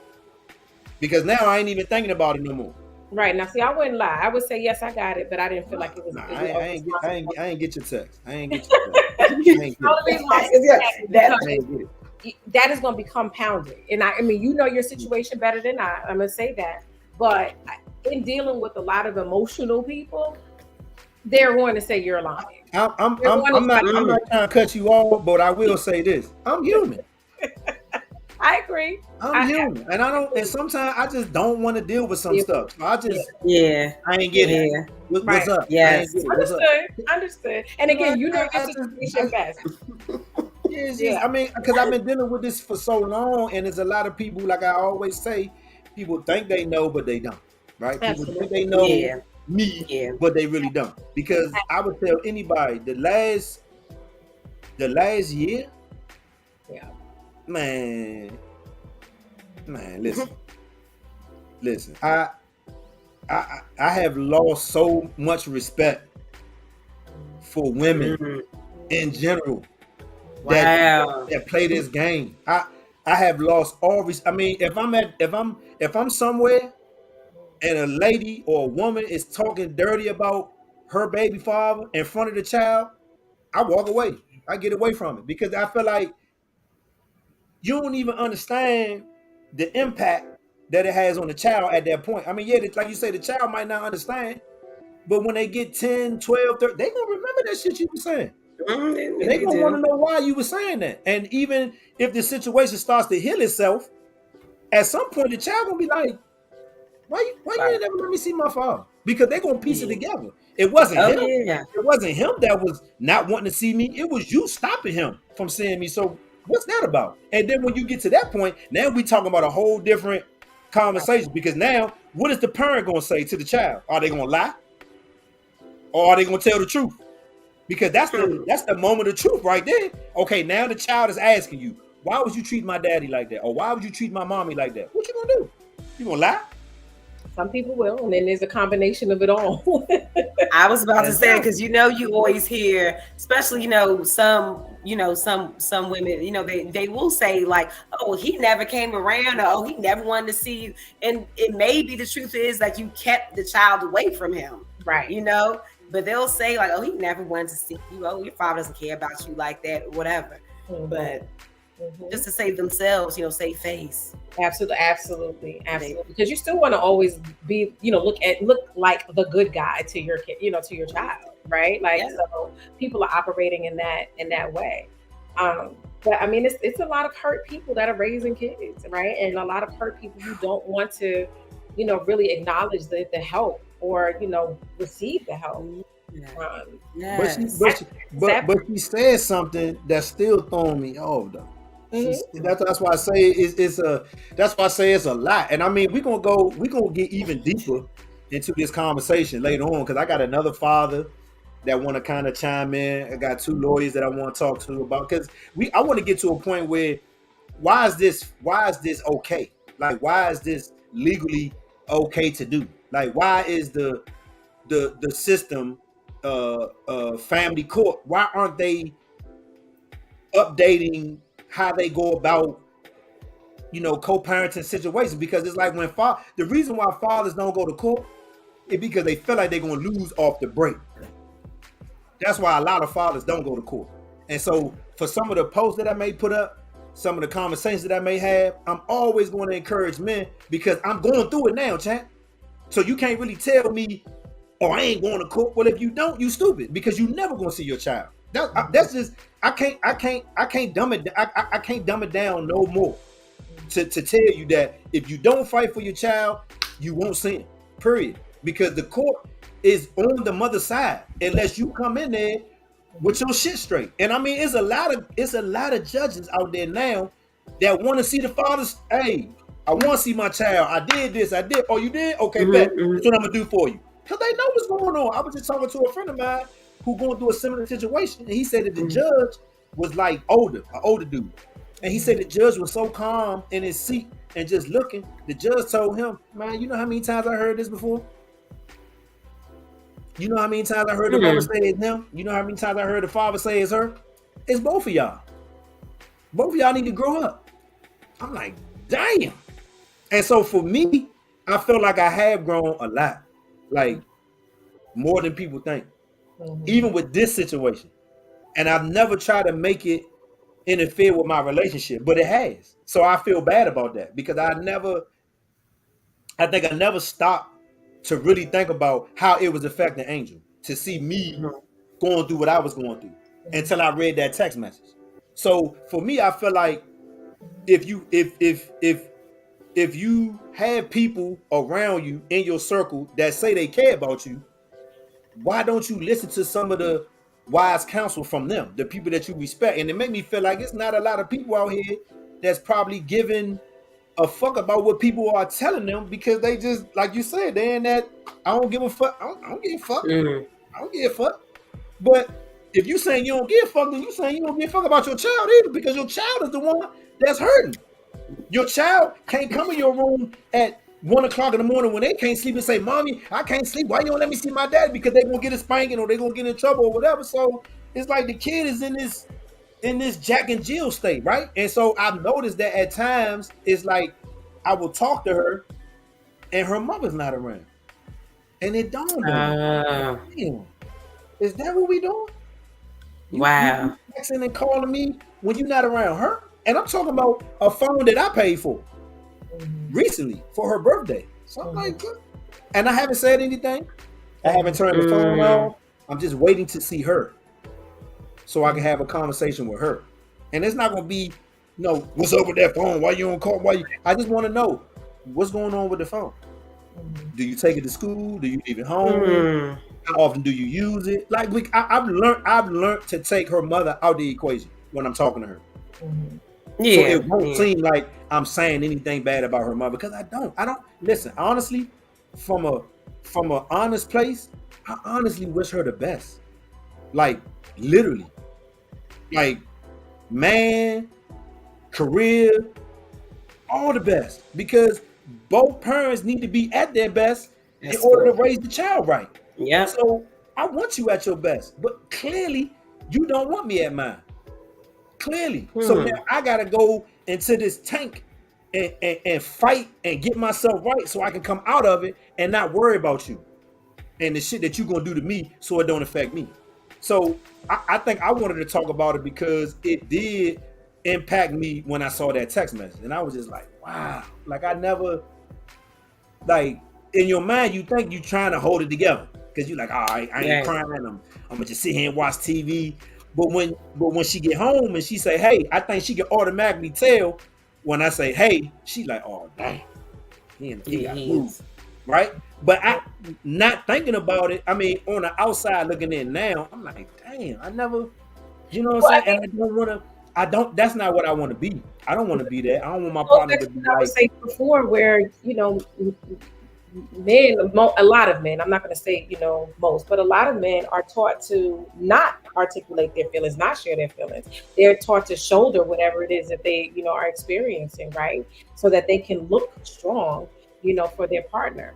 Because now I ain't even thinking about it no more. Right. Now see, I wouldn't lie. I would say yes, I got it, but I didn't feel like it was. I ain't get your text. I ain't get your text. That is going to be compounded. And I mean, your situation better than I'm going to say that. But in dealing with a lot of emotional people, they're going to say you're lying. I'm not trying to cut you off, but I will say this: I'm human. I agree. I'm human, and I don't. And sometimes I just don't want to deal with some stuff. So I just, I ain't getting it. What's up? Yes, understood. And again, your situation best. I mean, because I've been dealing with this for so long, and there's a lot of people, like I always say, people think they know, but they don't. Right? Absolutely. People think they know me, but they really don't. Because I would tell anybody the last year, man, listen. I have lost so much respect for women in general that play this game. I have lost all. I mean, if I'm somewhere and a lady or a woman is talking dirty about her baby father in front of the child, I walk away. I get away from it, because I feel like you don't even understand the impact that it has on the child at that point. I mean, like you say, the child might not understand, but when they get 10, 12, 30, they gonna remember that shit you were saying. They gonna want to know why you were saying that. And even if the situation starts to heal itself, at some point the child gonna be like, why you ain't never let me see my father? Because they're gonna piece it together. It wasn't him. It wasn't him that was not wanting to see me. It was you stopping him from seeing me. So what's that about? And then when you get to that point, now we talking about a whole different conversation, because now what is the parent gonna say to the child? Are they gonna lie? Or are they gonna tell the truth? Because that's the moment of truth right there. Okay, now the child is asking you, why would you treat my daddy like that? Or why would you treat my mommy like that? What you gonna do? You gonna lie? Some people will, and then there's a combination of it all. I was about to say, because you always hear, especially some women, they will say like, oh, he never came around, or oh, he never wanted to see you, and it may be the truth is like you kept the child away from him, right? But they'll say like, oh, he never wanted to see you, oh, your father doesn't care about you like that, or whatever. But just to save themselves, save face. Absolutely. Because you still want to always be, look like the good guy to your kid, to your child, right? Like, so people are operating in that way. But I mean, it's a lot of hurt people that are raising kids, right? And a lot of hurt people who don't want to, really acknowledge the help or receive the help. Yes. But she said something that's still throwing me off though. That's why I say that's why I say it's a lot. And I mean we're gonna get even deeper into this conversation later on, because I got another father that want to kind of chime in. I got two lawyers that I want to talk to about, because I want to get to a point where why is this okay? Like, why is this legally okay to do? Like, why is the system family court, why aren't they updating how they go about co-parenting situations? Because it's like the reason why fathers don't go to court is because they feel like they're going to lose off the break. That's why a lot of fathers don't go to court. And so for some of the posts that I may put up, some of the conversations that I may have, I'm always going to encourage men, because I'm going through it now, champ. So you can't really tell me, oh, I ain't going to court. Well, if you don't, you stupid, because you never going to see your child. That's just, I can't dumb it. I can't dumb it down no more to tell you that if you don't fight for your child, you won't see him. Period. Because the court is on the mother's side unless you come in there with your shit straight. And I mean, it's a lot of judges out there now that want to see the fathers. Hey, I want to see my child. I did this. I did. Oh, you did? Okay, bet. That's what I'm gonna do for you. Because they know what's going on. I was just talking to a friend of mine who going through a similar situation, and he said that the judge was like an older dude. And he said the judge was so calm in his seat and just looking. The judge told him, man, you know how many times I heard this before? You know how many times I heard the mother say it's him? You know how many times I heard the father say it's her? It's both of y'all. Both of y'all need to grow up. I'm like, damn. And so for me, I feel like I have grown a lot. Like, more than people think. Even with this situation. And I've never tried to make it interfere with my relationship, but it has. So I feel bad about that, because I think I never stopped to really think about how it was affecting Angel, to see me going through what I was going through until I read that text message. So for me, I feel like if you have people around you in your circle that say they care about you, why don't you listen to some of the wise counsel from them, the people that you respect? And it made me feel like it's not a lot of people out here that's probably giving a fuck about what people are telling them, because they just, like you said, they in that I don't give a fuck. I don't give a fuck. I don't give a fuck. But if you saying you don't give a fuck, then you saying you don't give a fuck about your child either, because your child is the one that's hurting. Your child can't come in your room at 1 o'clock in the morning when they can't sleep and say, "Mommy, I can't sleep. Why you don't let me see my dad?" Because they gonna get a spanking or they gonna get in trouble or whatever. So it's like the kid is in this Jack and Jill state, right? And so I've noticed that at times it's like I will talk to her and her mother's not around, and it dawned on me, damn, is that what we doing? Wow. You texting and calling me when you're not around her, and I'm talking about a phone that I paid for recently for her birthday. So I'm like, good. And I haven't said anything. I haven't turned the phone off. I'm just waiting to see her, so I can have a conversation with her. And it's not gonna be, what's up with that phone? Why you don't call? I just want to know what's going on with the phone. Do you take it to school? Do you leave it home? How often do you use it? Like I've learned to take her mother out the equation when I'm talking to her. Yeah. So it won't seem like I'm saying anything bad about her mother, because I don't listen, honestly, from a honest place, I honestly wish her the best. Like, literally. Like, man, career, all the best. Because both parents need to be at their best in order to raise the child right. Yeah. So I want you at your best, but clearly you don't want me at mine. Clearly. So now I gotta go into this tank and fight and get myself right so I can come out of it and not worry about you and the shit that you're gonna do to me so it don't affect me. So I think I wanted to talk about it because it did impact me when I saw that text message. And I was just like, wow. Like, I never, like, in your mind, you think you're trying to hold it together. Because you're like, all right, I ain't crying. I'm gonna just sit here and watch TV. But when she get home and she say, hey, I think she can automatically tell when I say, hey, she like, oh, damn. He got moved. right? But I not thinking about it. I mean, on the outside looking in now, I'm like, damn, I never, you know what I'm saying? And I don't want to. I don't. That's not what I want to be. I don't want to be that. I don't want my partner to be I like. was saying before, where men, a lot of men, I'm not going to say most, but a lot of men are taught to not articulate their feelings, not share their feelings. They're taught to shoulder whatever it is that they are experiencing, right, so that they can look strong for their partner.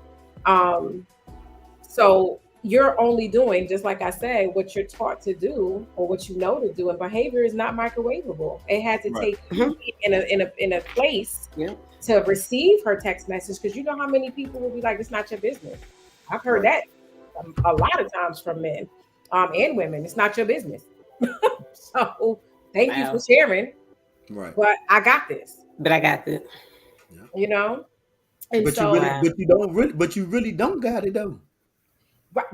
So you're only doing, just like I said, what you're taught to do or what you know to do, and behavior is not microwavable. It had to take in a place to receive her text message, because you know how many people will be like, it's not your business. I've heard that a lot of times from men and women. It's not your business. So thank you for sharing. Right. But I got this. But I got this. And but so, you really don't got it though.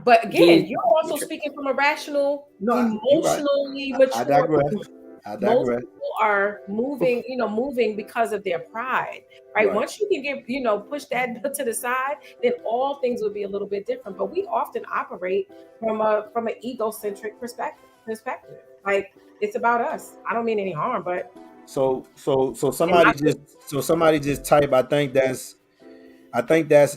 But again, you're also speaking from a rational, emotionally mature. I digress. Most people are moving, moving because of their pride, right? Once you can get, push that to the side, then all things will be a little bit different. But we often operate from an egocentric perspective. Like, it's about us. I don't mean any harm, but so somebody just type. I think that's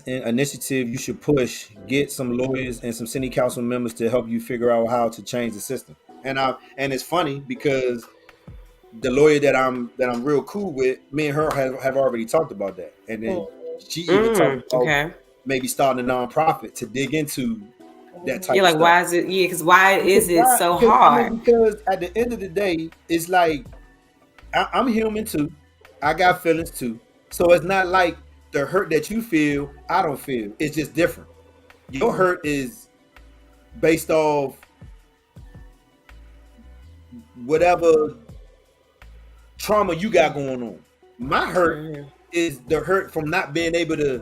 an initiative you should push. Get some lawyers and some city council members to help you figure out how to change the system. And it's funny because the lawyer that I'm real cool with, me and her have already talked about that. And then she even talked about maybe starting a nonprofit to dig into that type of stuff. Why is it? Yeah, because why is it so hard? I mean, because at the end of the day, it's like I'm human too. I got feelings too. So it's not like the hurt that you feel, I don't feel. It's just different. Your hurt is based off whatever trauma you got going on. My hurt is the hurt from not being able to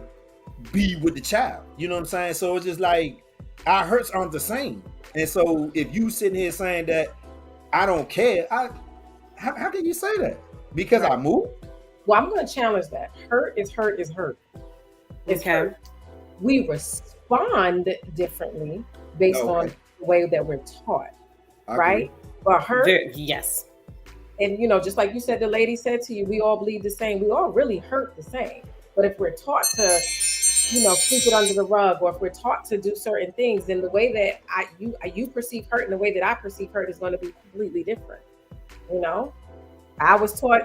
be with the child. You know what I'm saying? So it's just like our hurts aren't the same. And so if you sitting here saying that I don't care, how can you say that? Because I moved? Well, I'm going to challenge that. Hurt is hurt is hurt. It's hurt. We respond differently based on the way that we're taught, right? But hurt, yes. And just like you said, the lady said to you, we all bleed the same. We all really hurt the same. But if we're taught to, sweep it under the rug, or if we're taught to do certain things, then the way that you perceive hurt and the way that I perceive hurt is going to be completely different. I was taught,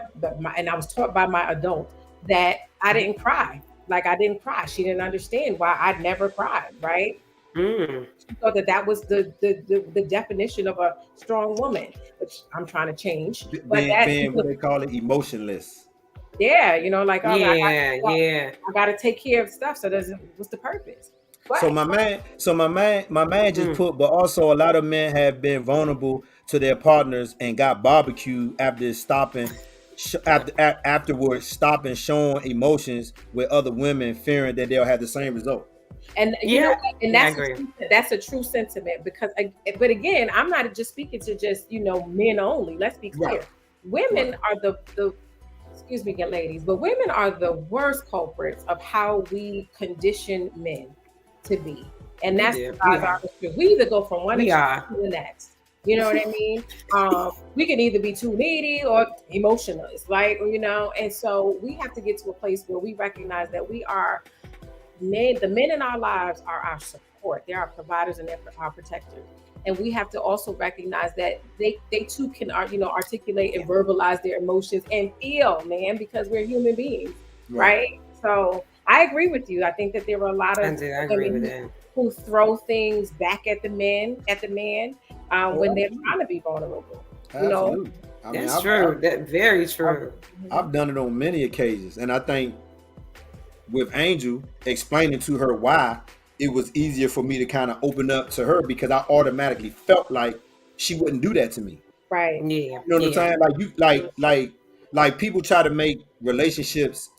and I was taught by my adult, that I didn't cry. Like, I didn't cry. She didn't understand why I'd never cried, right? She thought that was the definition of a strong woman, which I'm trying to change. But being what they call it, emotionless. Yeah, I got to take care of stuff. So what's the purpose? But, so my man just put, but also a lot of men have been vulnerable to their partners and got barbecued afterwards stopping showing emotions with other women, fearing that they'll have the same result. And that's a true sentiment, because, but again, I'm not just speaking to just men only. Let's be clear. Right. Women are the excuse me, ladies, but women are the worst culprits of how we condition men to be, and that's we either go from one extreme to the next. You know what I mean? We can either be too needy or emotionless, like, and so we have to get to a place where we recognize that we are men. The men in our lives are our support. They're our providers and they're our protectors. And we have to also recognize that they too can, articulate and verbalize their emotions and feel, man, because we're human beings, right? So I agree with you. I think that there were a lot of women who throw things back at the man when they're trying to be vulnerable. Absolutely. That's true. That's very true. I've done it on many occasions, and I think with Angel explaining to her why, it was easier for me to kind of open up to her, because I automatically felt like she wouldn't do that to me. Right. Yeah. You know what I'm saying? Like people try to make relationships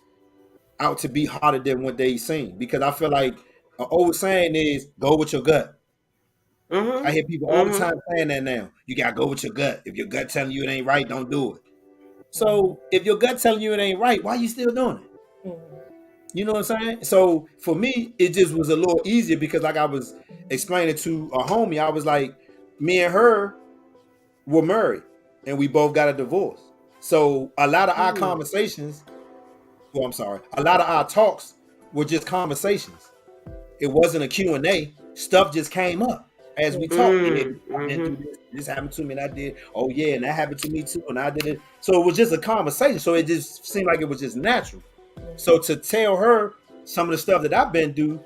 out to be harder than what they seem, because I feel like an old saying is go with your gut. I hear people all the time saying that now. You gotta go with your gut. If your gut telling you it ain't right, don't do it. So if your gut telling you it ain't right, why are you still doing it? You know what I'm saying? So for me, it just was a little easier because, like I was explaining to a homie, I was like, me and her were married, and we both got a divorce. So a lot of our conversations, well, I'm sorry, a lot of our talks were just conversations. It wasn't a Q&A. Stuff just came up as we talked. Yeah, I didn't do this. This happened to me, and I did. Oh yeah, and that happened to me too, and I did it. So it was just a conversation. So it just seemed like it was just natural. So to tell her some of the stuff that I've been through,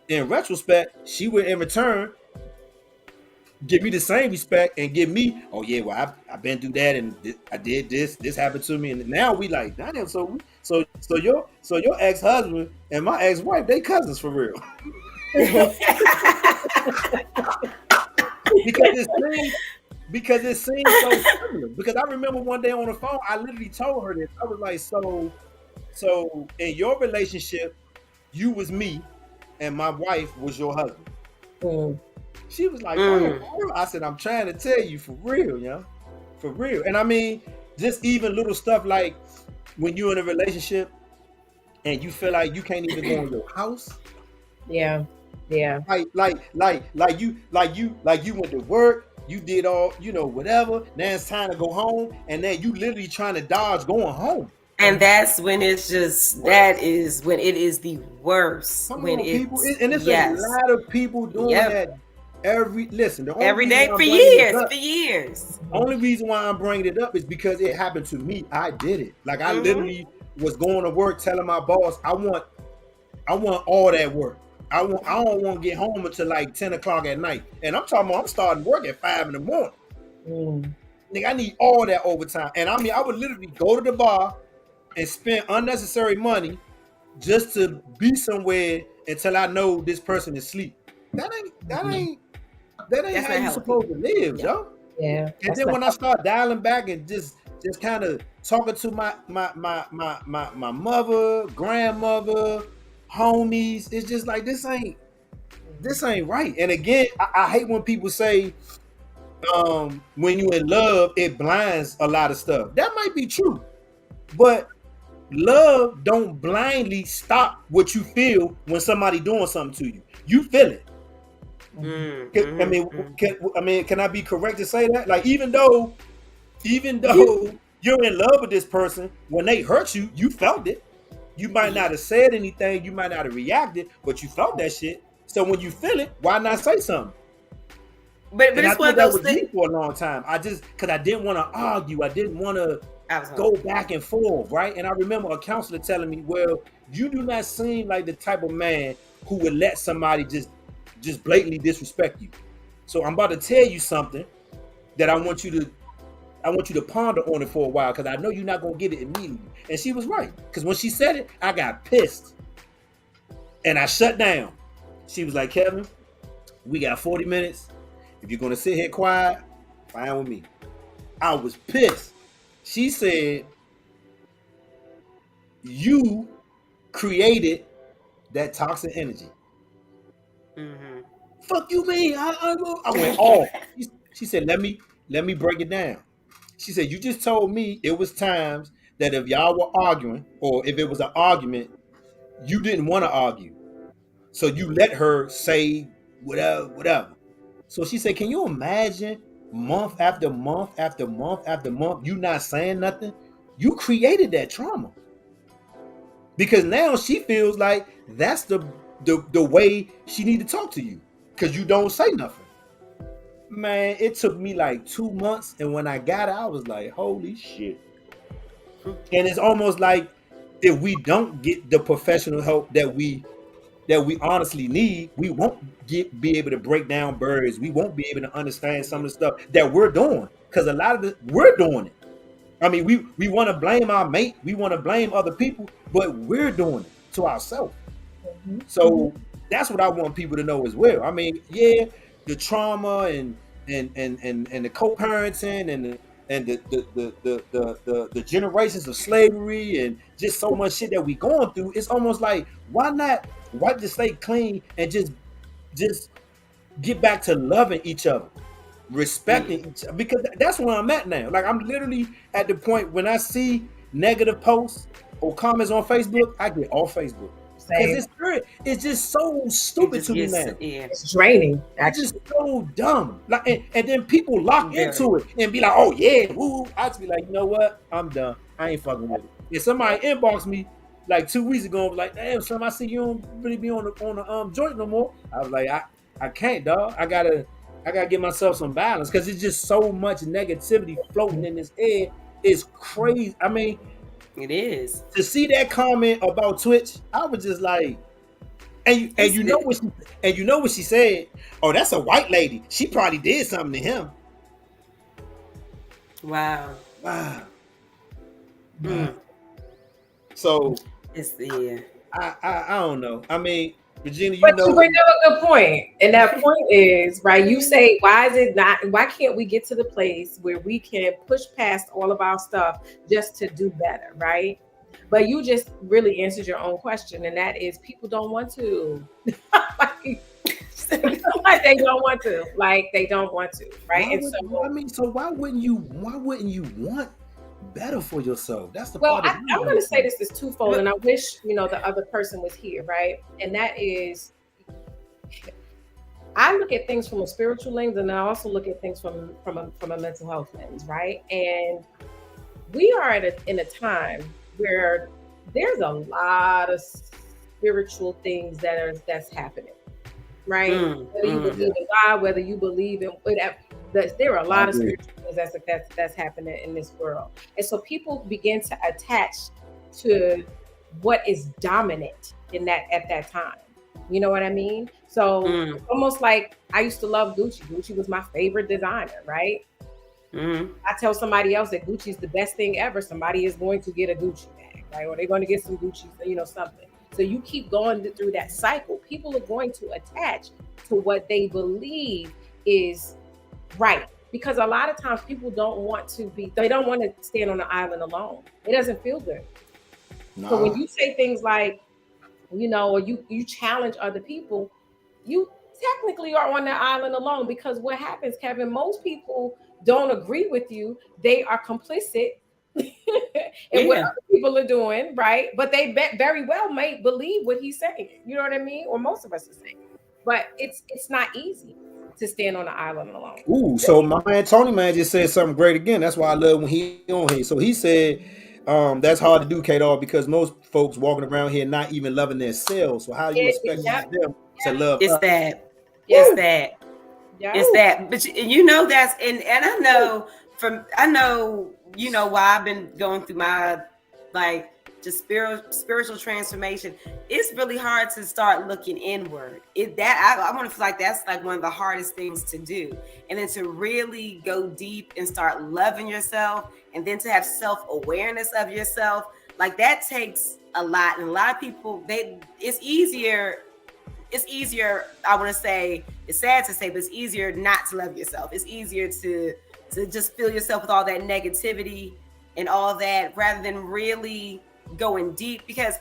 in retrospect, she would in return give me the same respect and give me, oh yeah, well I've been through that, and I did this happened to me, and now we like, damn, so your ex-husband and my ex-wife, they cousins for real. because it seems so similar. Because I remember one day on the phone, I literally told her this. I was like, so in your relationship, you was me, and my wife was your husband. She was like, oh. I said, I'm trying to tell you for real, for real. And I mean, just even little stuff like when you're in a relationship and you feel like you can't even go in your house. Yeah. Like you went to work, you did all, whatever. Now it's time to go home, and then you literally trying to dodge going home. And that's when it's just, that is when it is the worst. Come on, people. And there's a lot of people doing that every day for years. The only reason why I'm bringing it up is because it happened to me. I did it. Like I literally was going to work telling my boss, I want all that work. I don't want to get home until like 10 o'clock at night. And I'm talking about I'm starting work at 5 in the morning. Nigga, I need all that overtime. And I mean, I would literally go to the bar and spend unnecessary money just to be somewhere until I know this person is asleep. That ain't how you supposed to live, yo. Yeah. And then when I start dialing back and just kind of talking to my mother, grandmother, homies, it's just like this ain't right. And again, I hate when people say when you in love, it blinds a lot of stuff. That might be true, but love don't blindly stop what you feel when somebody doing something to you. You feel it. Can I be correct to say that? Like even though you're in love with this person, when they hurt you, you felt it. You might not have said anything, you might not have reacted, but you felt that shit. So when you feel it, why not say something? But it's one of those things for a long time. Because I didn't want to argue. I didn't want to go back and forth, right? And I remember a counselor telling me, well, you do not seem like the type of man who would let somebody just blatantly disrespect you. So I'm about to tell you something that I want you to ponder on it for a while, because I know you're not going to get it immediately. And she was right, because when she said it, I got pissed. And I shut down. She was like, Kevin, we got 40 minutes. If you're going to sit here quiet, fine with me. I was pissed. She said, you created that toxic energy. Fuck you mean? I went off. She said, let me break it down. She said, you just told me it was times that if y'all were arguing, or if it was an argument, you didn't want to argue. So you let her say whatever. So she said, can you imagine month after month after month after month, you not saying nothing? You created that trauma. Because now she feels like that's the way she need to talk to you, because you don't say nothing. Man, it took me like 2 months, and when I got it, I was like, holy shit. And it's almost like if we don't get the professional help that we honestly need, we won't be able to break down barriers. We won't be able to understand some of the stuff that we're doing, because a lot of it, we're doing it. I mean, we want to blame our mate, we want to blame other people, but we're doing it to ourselves. So that's what I want people to know as well. I mean, yeah, the trauma and the co-parenting and the generations of slavery and just so much shit that we going through. It's almost like, why not wipe the slate clean and just get back to loving each other, respecting each other? Because that's where I'm at now. Like, I'm literally at the point when I see negative posts or comments on Facebook, I get off Facebook. it's just so stupid to me, man. It's draining. Actually, it's just so dumb. Like, and then people lock into it and be like, "Oh yeah, woo." I just be like, you know what? I'm done. I ain't fucking with it. If somebody inboxed me like 2 weeks ago, and was like, "Damn, son, I see you don't really be on the joint no more." I was like, I can't, dog. I gotta give myself some balance because it's just so much negativity floating in this air. It's crazy. I mean, it is. To see that comment about Twitch, I was just like, and you know what she said? Oh, that's a white lady. She probably did something to him. Wow. So it's I don't know. I mean, Virginia, you bring up a good point, and that point is right. You say, why can't we get to the place where we can push past all of our stuff just to do better, right? But you just really answered your own question, and that is people don't want to. Like they don't want to. Like they don't want to, right? So why wouldn't you want better for yourself? That's the part. I'm going to say this is twofold, and I wish the other person was here, right? And that is, I look at things from a spiritual lens, and I also look at things from a mental health lens, right? And we are in a time where there's a lot of spiritual things that's happening, right? Whether you believe in God, whether you believe in whatever, there are a lot of spiritual things that's happening in this world, and so people begin to attach to what is dominant at that time. You know what I mean? So it's almost like I used to love Gucci. Gucci was my favorite designer, right? I tell somebody else that Gucci is the best thing ever, somebody is going to get a Gucci bag, right? Or they're going to get some Gucci, something. So you keep going through that cycle. People are going to attach to what they believe is right. Because a lot of times people don't want to stand on an island alone. It doesn't feel good. Nah. So when you say things like, or you challenge other people, you technically are on that island alone, because what happens, Kevin, most people don't agree with you. They are complicit in what other people are doing, right? But they very well may believe what he's saying. You know what I mean? Or most of us are saying. But it's not easy to stand on the island alone. Ooh, so my man Tony Man just said something great again. That's why I love when he on here. So he said, that's hard to do, K-Dog, because most folks walking around here not even loving their selves. So how do you expect them to love us? It's that. But that's and I know why I've been going through my just spiritual transformation. It's really hard to start looking inward. I want to feel like that's like one of the hardest things to do, and then to really go deep and start loving yourself, and then to have self-awareness of yourself. Like that takes a lot, and a lot of people it's easier. I want to say, it's sad to say, but it's easier not to love yourself. It's easier to just fill yourself with all that negativity and all that, rather than really going deep. Because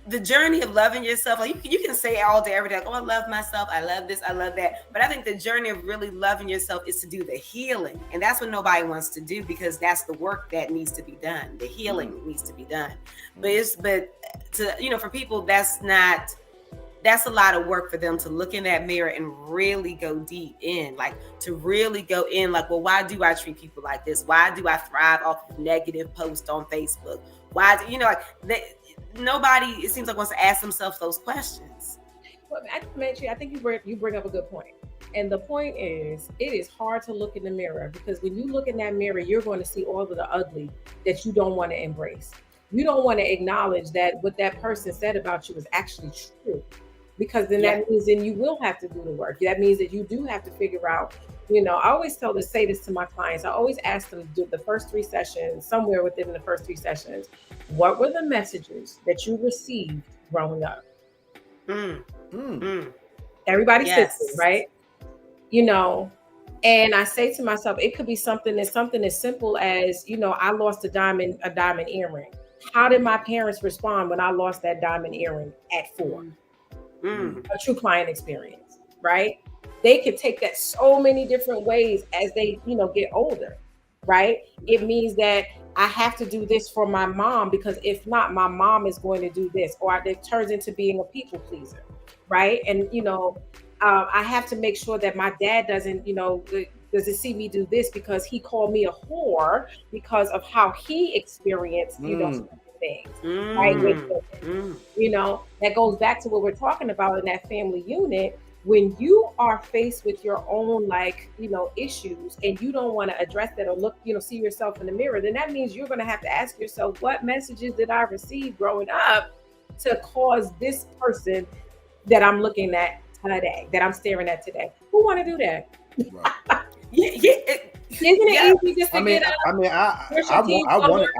the journey of loving yourself, like you can say all day, every day, like, oh, I love myself, I love this, I love that. But I think the journey of really loving yourself is to do the healing. And that's what nobody wants to do, because that's the work that needs to be done. The healing needs to be done. But for people, that's a lot of work for them to look in that mirror and really go deep in, to really go in, well, why do I treat people like this? Why do I thrive off of negative posts on Facebook? Why do nobody, it seems like, wants to ask themselves those questions. Well, I think you bring up a good point. And the point is, it is hard to look in the mirror, because when you look in that mirror, you're going to see all of the ugly that you don't want to embrace. You don't want to acknowledge that what that person said about you is actually true. Because then that means you will have to do the work. That means that you do have to figure out, I always say this to my clients. I always ask them to do the first 3 sessions, somewhere within the first 3 sessions. What were the messages that you received growing up? Everybody sits, right? And I say to myself, it could be something as simple as, I lost a diamond earring. How did my parents respond when I lost that diamond earring at 4? A true client experience, right? They could take that so many different ways as they, get older, right? It means that I have to do this for my mom because if not, my mom is going to do this, or it turns into being a people pleaser, right? And I have to make sure that my dad doesn't, doesn't see me do this because he called me a whore because of how he experienced, certain things, right? That goes back to what we're talking about in that family unit. When you are faced with your own issues and you don't want to address that or look, see yourself in the mirror, then that means you're going to have to ask yourself, what messages did I receive growing up to cause this person that I'm looking at today, that I'm staring at today? Who want to do that? Right. Isn't it easy just to get up? I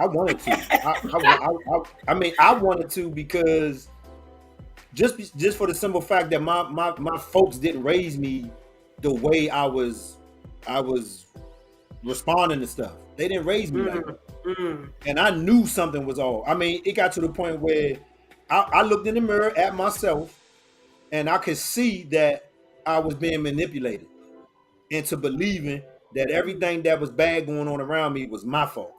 wanted to. I wanted to because just for the simple fact that my folks didn't raise me the way I was responding to stuff. They didn't raise me like that. And I knew something was off. I mean, it got to the point where I looked in the mirror at myself and I could see that I was being manipulated into believing that everything that was bad going on around me was my fault.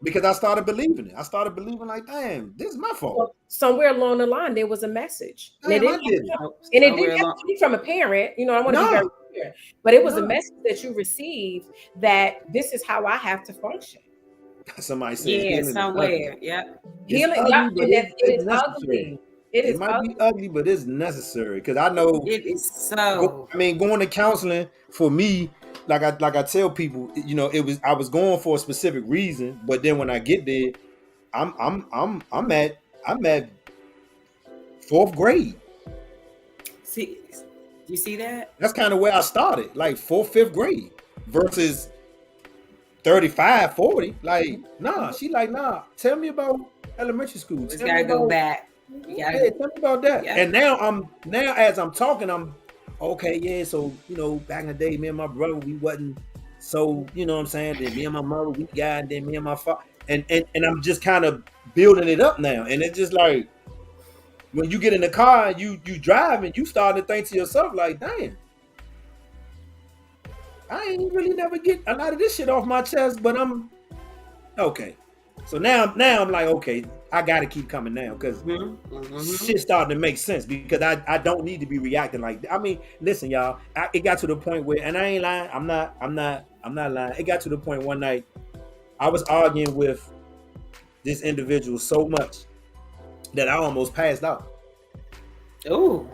Because I started believing it. I started believing like, damn, this is my fault. Well, somewhere along the line, there was a message. Damn, and it didn't have to be from a parent. I want to be very clear. But it was a message that you received that this is how I have have to function. Somebody said, somewhere. Yeah. Healing, it is ugly. It might be ugly, but it's necessary because I know it is so. I mean, going to counseling for me, like I tell people, I was going for a specific reason, but then when I get there, I'm at 4th grade. See, you see that? That's kind of where I started, like 4th, 5th grade versus 35, 40. Like, nah, she like, nah. Tell me about elementary school. You gotta go back. Yeah, tell me about that. Yeah. And now as I'm talking, I'm okay. Yeah, so back in the day, me and my brother, we wasn't so what I'm saying. Then me and my mother, we got, and then me and my father, and I'm just kind of building it up now. And it's just like when you get in the car and you drive and you start to think to yourself like, damn, I ain't really never get a lot of this shit off my chest, but I'm okay. So now I'm like, okay, I got to keep coming down because shit starting to make sense because I don't need to be reacting like that. I mean, listen, y'all, it got to the point where, and I ain't lying, I'm not lying. It got to the point one night I was arguing with this individual so much that I almost passed out. Oh,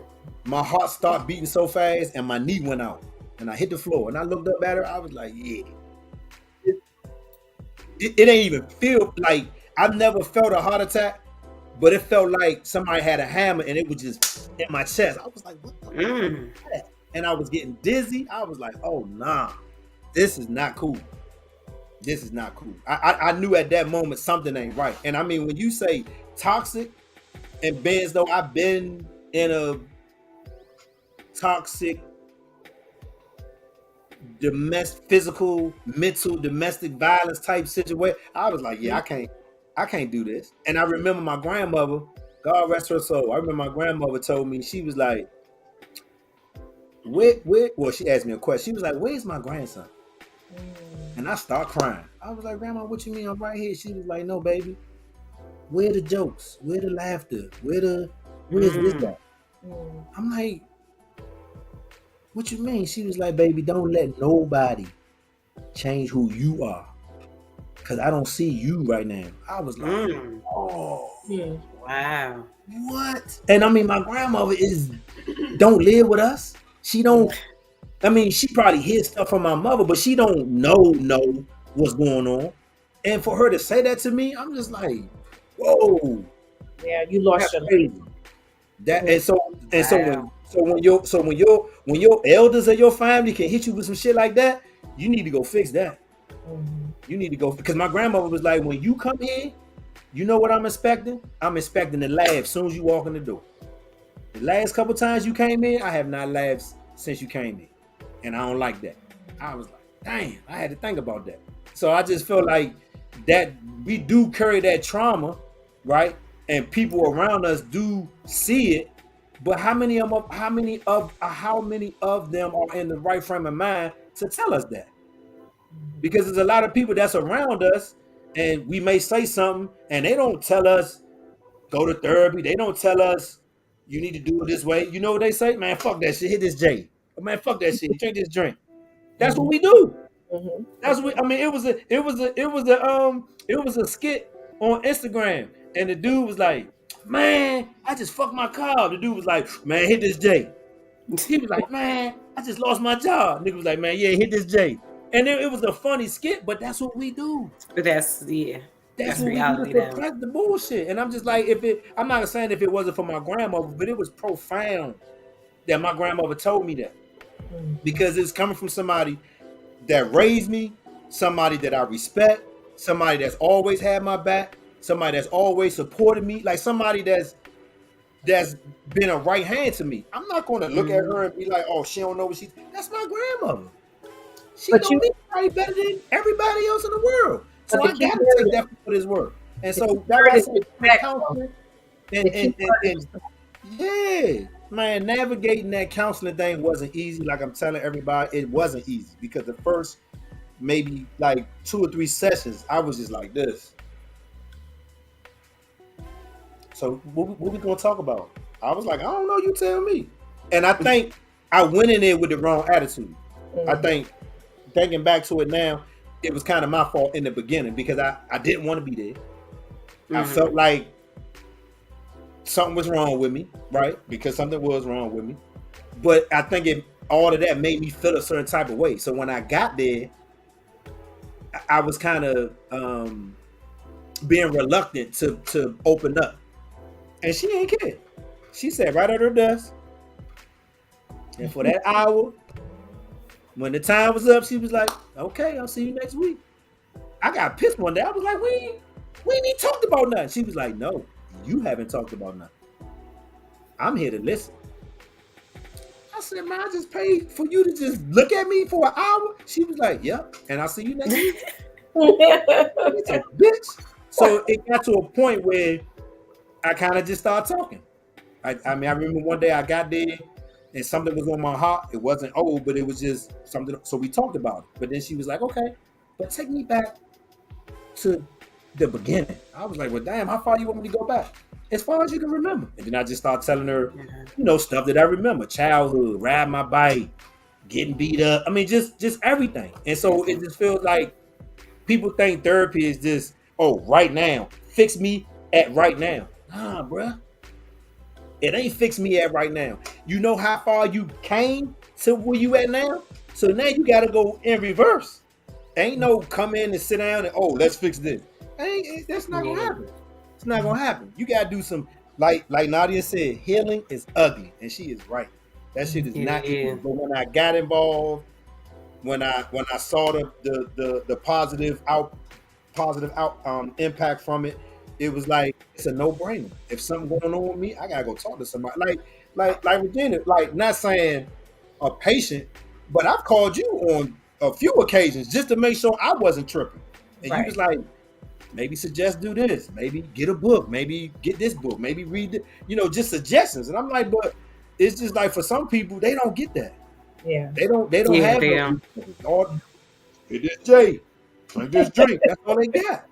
my heart started beating so fast and my knee went out and I hit the floor and I looked up at her. I was like, yeah. It ain't even feel like I've never felt a heart attack, but it felt like somebody had a hammer and it was just in my chest. I was like, what the fuck is that? And I was getting dizzy. I was like, oh nah, this is not cool. This is not cool. I knew at that moment something ain't right. And I mean, when you say toxic and been as though I've been in a toxic physical, mental, domestic violence type situation, I was like, yeah, I can't do this. And I remember my grandmother, God rest her soul. I remember my grandmother told me, she was like, well, she asked me a question. She was like, where's my grandson? And I start crying. I was like, Grandma, what you mean? I'm right here. She was like, no, baby. Where the jokes? Where the laughter? Where's this at? I'm like, what you mean? She was like, baby, don't let nobody change who you are. Because I don't see you right now. I was like, oh. Wow. What? And I mean, my grandmother don't live with us. She don't, I mean, she probably hears stuff from my mother, but she don't know what's going on. And for her to say that to me, I'm just like, whoa. Yeah, you lost your crazy. That and so when your elders of your family can hit you with some shit like that, you need to go fix that. You need to go, because my grandmother was like, when you come in, you know what I'm expecting? I'm expecting to laugh as soon as you walk in the door. The last couple times you came in, I have not laughed since you came in. And I don't like that. I was like, damn, I had to think about that. So I just felt like that we do carry that trauma, right? And people around us do see it, but how many of them are in the right frame of mind to tell us that? Because there's a lot of people that's around us, and we may say something, and they don't tell us go to therapy. They don't tell us you need to do it this way. You know what they say? Man, fuck that shit. Hit this J. Man, fuck that shit. Drink this drink. That's what we do. That's what I mean. It was a skit on Instagram, and the dude was like, "Man, I just fucked my car." The dude was like, "Man, hit this J." He was like, "Man, I just lost my job." Nigga was like, "Man, yeah, hit this J." And it was a funny skit, but that's what we do. But that's what reality we do to suppress the bullshit. And I'm just like, I'm not saying if it wasn't for my grandmother, but it was profound that my grandmother told me that. Because it's coming from somebody that raised me, somebody that I respect, somebody that's always had my back, somebody that's always supported me, like somebody that's been a right hand to me. I'm not going to look at her and be like, "Oh, she don't know what she's." That's my grandmother. She knows me probably better than everybody else in the world. So I got to take that for his work. And so that's why counseling and yeah, man, navigating that counseling thing wasn't easy. Like I'm telling everybody, it wasn't easy because the first maybe like 2 or 3 sessions, I was just like this. So what we gonna talk about? I was like, I don't know, you tell me. And I think I went in there with the wrong attitude. I think thinking back to it now, it was kind of my fault in the beginning because I didn't want to be there. I felt like something was wrong with me, right? Because something was wrong with me. But I think all of that made me feel a certain type of way. So when I got there, I was kind of being reluctant to open up. And she ain't care. She sat right at her desk. And for that hour, when the time was up, she was like, "Okay, I'll see you next week." I got pissed one day. I was like, we ain't even talked about nothing. She was like, "No, you haven't talked about nothing. I'm here to listen." I said, "Man, I just paid for you to just look at me for an hour." She was like, "Yep, and I'll see you next week." It's a bitch. So it got to a point where I kind of just started talking. I mean, I remember one day I got there and something was on my heart. It wasn't old, but it was just something. So we talked about it. But then she was like, "Okay, but take me back to the beginning." I was like, "Well, damn, how far you want me to go back?" "As far as you can remember." And then I just started telling her, stuff that I remember. Childhood, riding my bike, getting beat up. I mean, just everything. And so it just feels like people think therapy is just, oh, right now. Fix me at right now. Nah, bruh. It ain't fix me at right now. You know how far you came to where you at now? So now you got to go in reverse. Ain't no come in and sit down and, oh, let's fix this. That's not going to happen. It's not going to happen. You got to do some, like Nadia said, healing is ugly. And she is right. That shit is not easy. But when I got involved, when I saw the positive impact from it, it was like it's a no-brainer. If something going on with me, I gotta go talk to somebody. Like Regina, like not saying a patient, but I've called you on a few occasions just to make sure I wasn't tripping. And you was like, maybe suggest do this, maybe get a book, maybe get this book, maybe read just suggestions. And I'm like, but it's just like for some people, they don't get that. Yeah. They don't have no hit this J, drink this drink. That's all they got.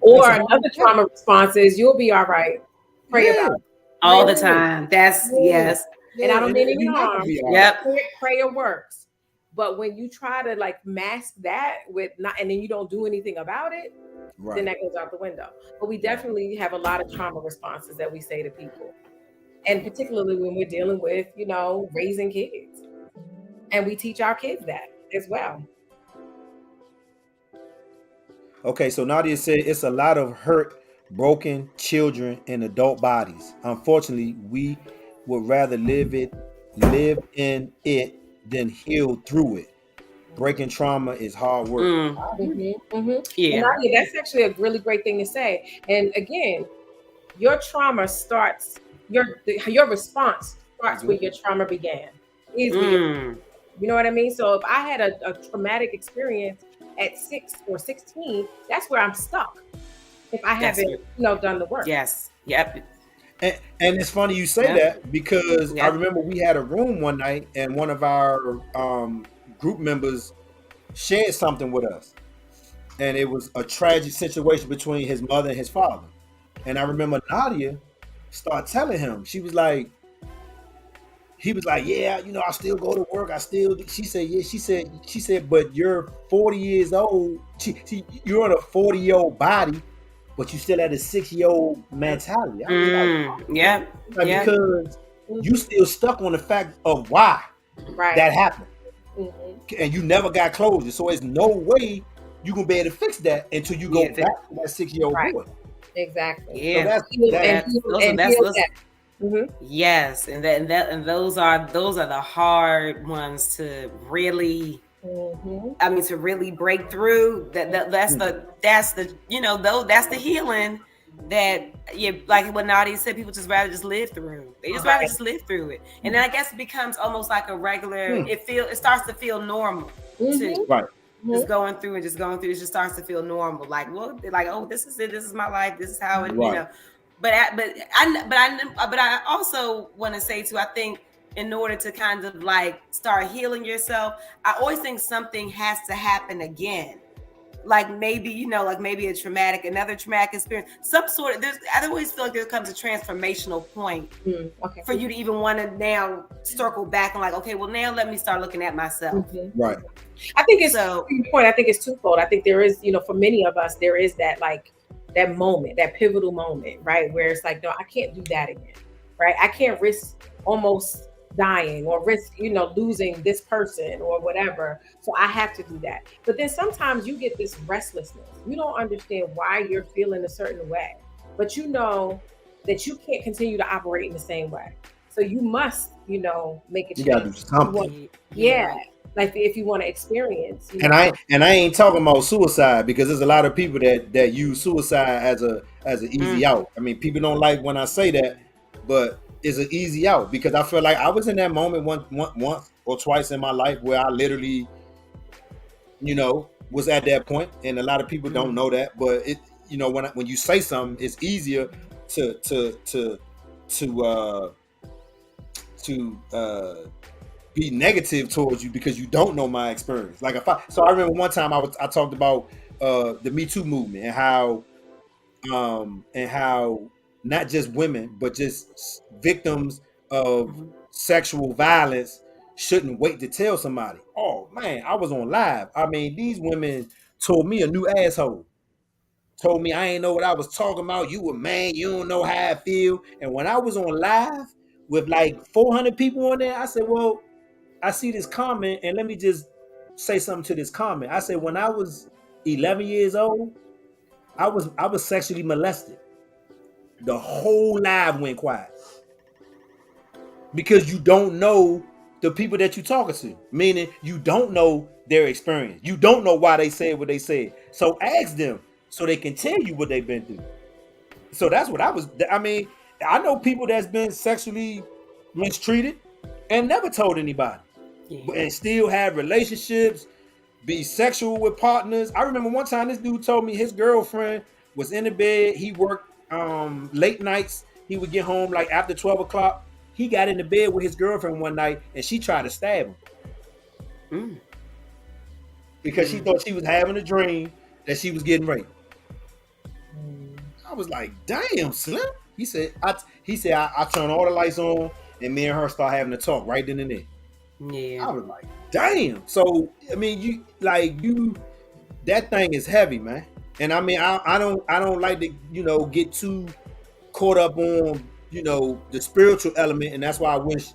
Or another trauma response is you'll be all right. Pray about it. All the time. That's yes. And I don't mean any harm. Yep. Prayer works. But when you try to like mask that with and then you don't do anything about it, then that goes out the window. But we definitely have a lot of trauma responses that we say to people. And particularly when we're dealing with, raising kids. And we teach our kids that as well. Okay, so Nadia said it's a lot of hurt, broken children in adult bodies. Unfortunately, we would rather live in it than heal through it. Breaking trauma is hard work. Yeah, Nadia, that's actually a really great thing to say. And again, your trauma starts. Your response starts where your trauma began. You know what I mean? So if I had a traumatic experience at 6 or 16, that's where I'm stuck. If I haven't, done the work. Yes. Yep. And it's funny you say that because I remember we had a room one night and one of our group members shared something with us, and it was a tragic situation between his mother and his father. And I remember Nadia started telling him, he was like, yeah, I still go to work. She said, yeah, she said, but you're 40 years old. You're in a 40-year-old body, but you still had a 6-year-old mentality. I was because you still stuck on the fact of why that happened. And you never got closure. So there's no way you can be able to fix that until you go back to that 6-year-old boy. Exactly. Yeah. Mm-hmm. Yes, and those are the hard ones to really. I mean, to really break through. That's the that's the healing that like what Nadia said. People just rather just live through. They just rather just live through it, and then I guess it becomes almost like a regular. It starts to feel normal too. Right. Just going through and just going through. It just starts to feel normal. Like, well, like, oh, this is it. This is my life. This is how it. But I also want to say too, I think in order to kind of like start healing yourself, I always think something has to happen again. Like maybe, maybe another traumatic experience, some sort of, I always feel like there comes a transformational point for you to even want to now circle back and like, okay, well now let me start looking at myself. Right. I think it's I think it's twofold. I think there is, for many of us, there is that like that moment, that pivotal moment, right? Where it's like, no, I can't do that again, right? I can't risk almost dying or risk, losing this person or whatever. So I have to do that. But then sometimes you get this restlessness. You don't understand why you're feeling a certain way, but you know that you can't continue to operate in the same way. So you must, make a change. You gotta do something. Like if you want to experience, and I ain't talking about suicide, because there's a lot of people that use suicide as an easy out. I mean, people don't like when I say that, but it's an easy out, because I feel like I was in that moment once or twice in my life where I literally, was at that point, and a lot of people don't know that. But it, when you say something, it's easier to be negative towards you because you don't know my experience. Like I remember one time I talked about the Me Too movement and how not just women but just victims of sexual violence shouldn't wait to tell somebody. Oh man, I was on live. I mean, these women told me a new asshole. Told me I ain't know what I was talking about. You a man, you don't know how I feel. And when I was on live with like 400 people on there, I said, well, I see this comment, and let me just say something to this comment. I said, when I was 11 years old, I was sexually molested. The whole live went quiet because you don't know the people that you're talking to. Meaning you don't know their experience. You don't know why they said what they said. So ask them so they can tell you what they've been through. So that's what I mean, I know people that's been sexually mistreated and never told anybody. And still have relationships, be sexual with partners. I remember one time this dude told me his girlfriend was in the bed. He worked late nights. He would get home like after 12 o'clock. He got in the bed with his girlfriend one night and she tried to stab him. Because she thought she was having a dream that she was getting raped. I was like, damn, Slim. He said, I turned all the lights on and me and her start having a talk right then and there. Yeah, I was like, damn. So I mean, that thing is heavy, man. And I mean, I don't like to get too caught up on the spiritual element, and that's why I wish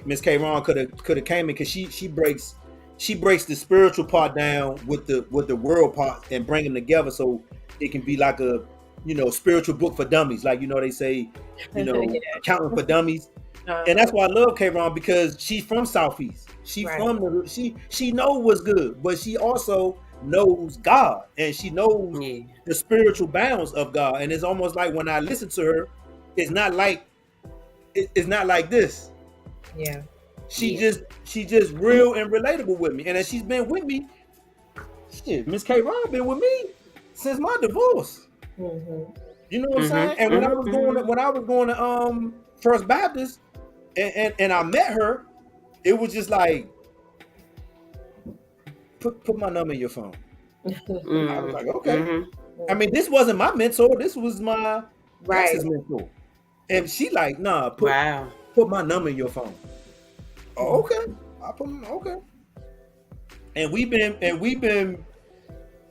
Miss K. Ron could have came in, because she breaks the spiritual part down with the world part and bring them together so it can be like a spiritual book for dummies, like they say accounting for dummies. And that's why I love K-Ron, because she's from Southeast. She from she knows what's good, but she also knows God, and she knows the spiritual bounds of God. And it's almost like when I listen to her, it's not like this. Yeah. She just real and relatable with me. And as she's been with me, Miss K-Ron been with me since my divorce. You know what I'm saying? And when I was going to First Baptist, and I met her, it was just like put my number in your phone. I was like, okay. Mm-hmm. I mean, this wasn't my mentor. This was my Right. ex's mentor. And she like, nah, put my number in your phone. Oh, okay. I put okay. And we've been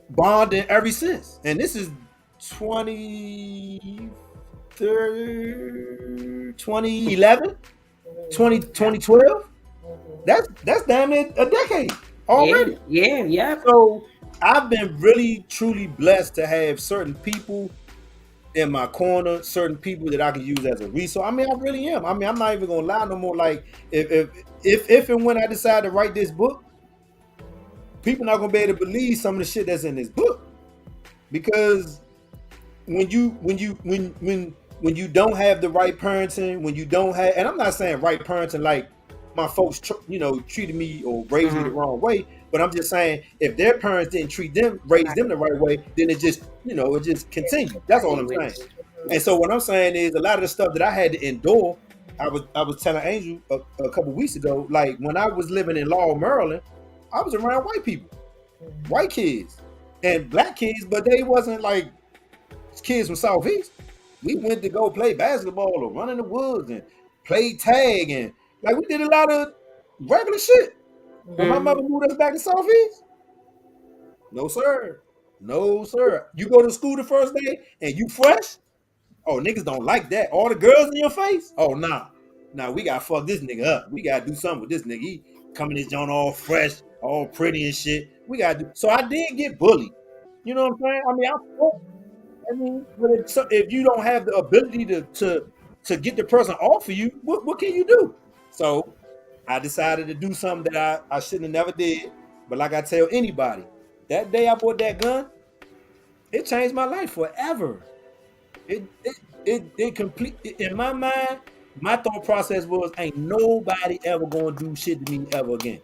bonding ever since. And this is 2011, 2012. That's damn near a decade already. Yeah. So I've been really truly blessed to have certain people in my corner, certain people that I can use as a resource. I mean, I really am. I mean, I'm not even gonna lie no more. Like if and when I decide to write this book, people not gonna be able to believe some of the shit that's in this book. Because when you don't have the right parenting, when you don't have, and I'm not saying right parenting like my folks, treated me or raised me the wrong way, but I'm just saying if their parents didn't raise them the right way, then it just continued. That's all I'm saying. And so what I'm saying is a lot of the stuff that I had to endure, I was telling Angel a couple weeks ago, like when I was living in Laurel, Maryland, I was around white people, white kids and black kids, but they wasn't like kids from Southeast. We went to go play basketball or run in the woods and play tag, and like we did a lot of regular shit. When my mother moved us back to Southeast, no sir. You go to school the first day and you fresh. Oh, niggas don't like that. All the girls in your face. Oh, nah, we gotta fuck this nigga up. We gotta do something with this nigga. He coming this joint all fresh, all pretty and shit. We gotta do. So I did get bullied. You know what I'm saying? I mean, if you don't have the ability to get the person off of you, what can you do? So I decided to do something that I shouldn't have never did. But like I tell anybody, that day I bought that gun, it changed my life forever. It completely, in my mind, my thought process was, ain't nobody ever gonna do shit to me ever again.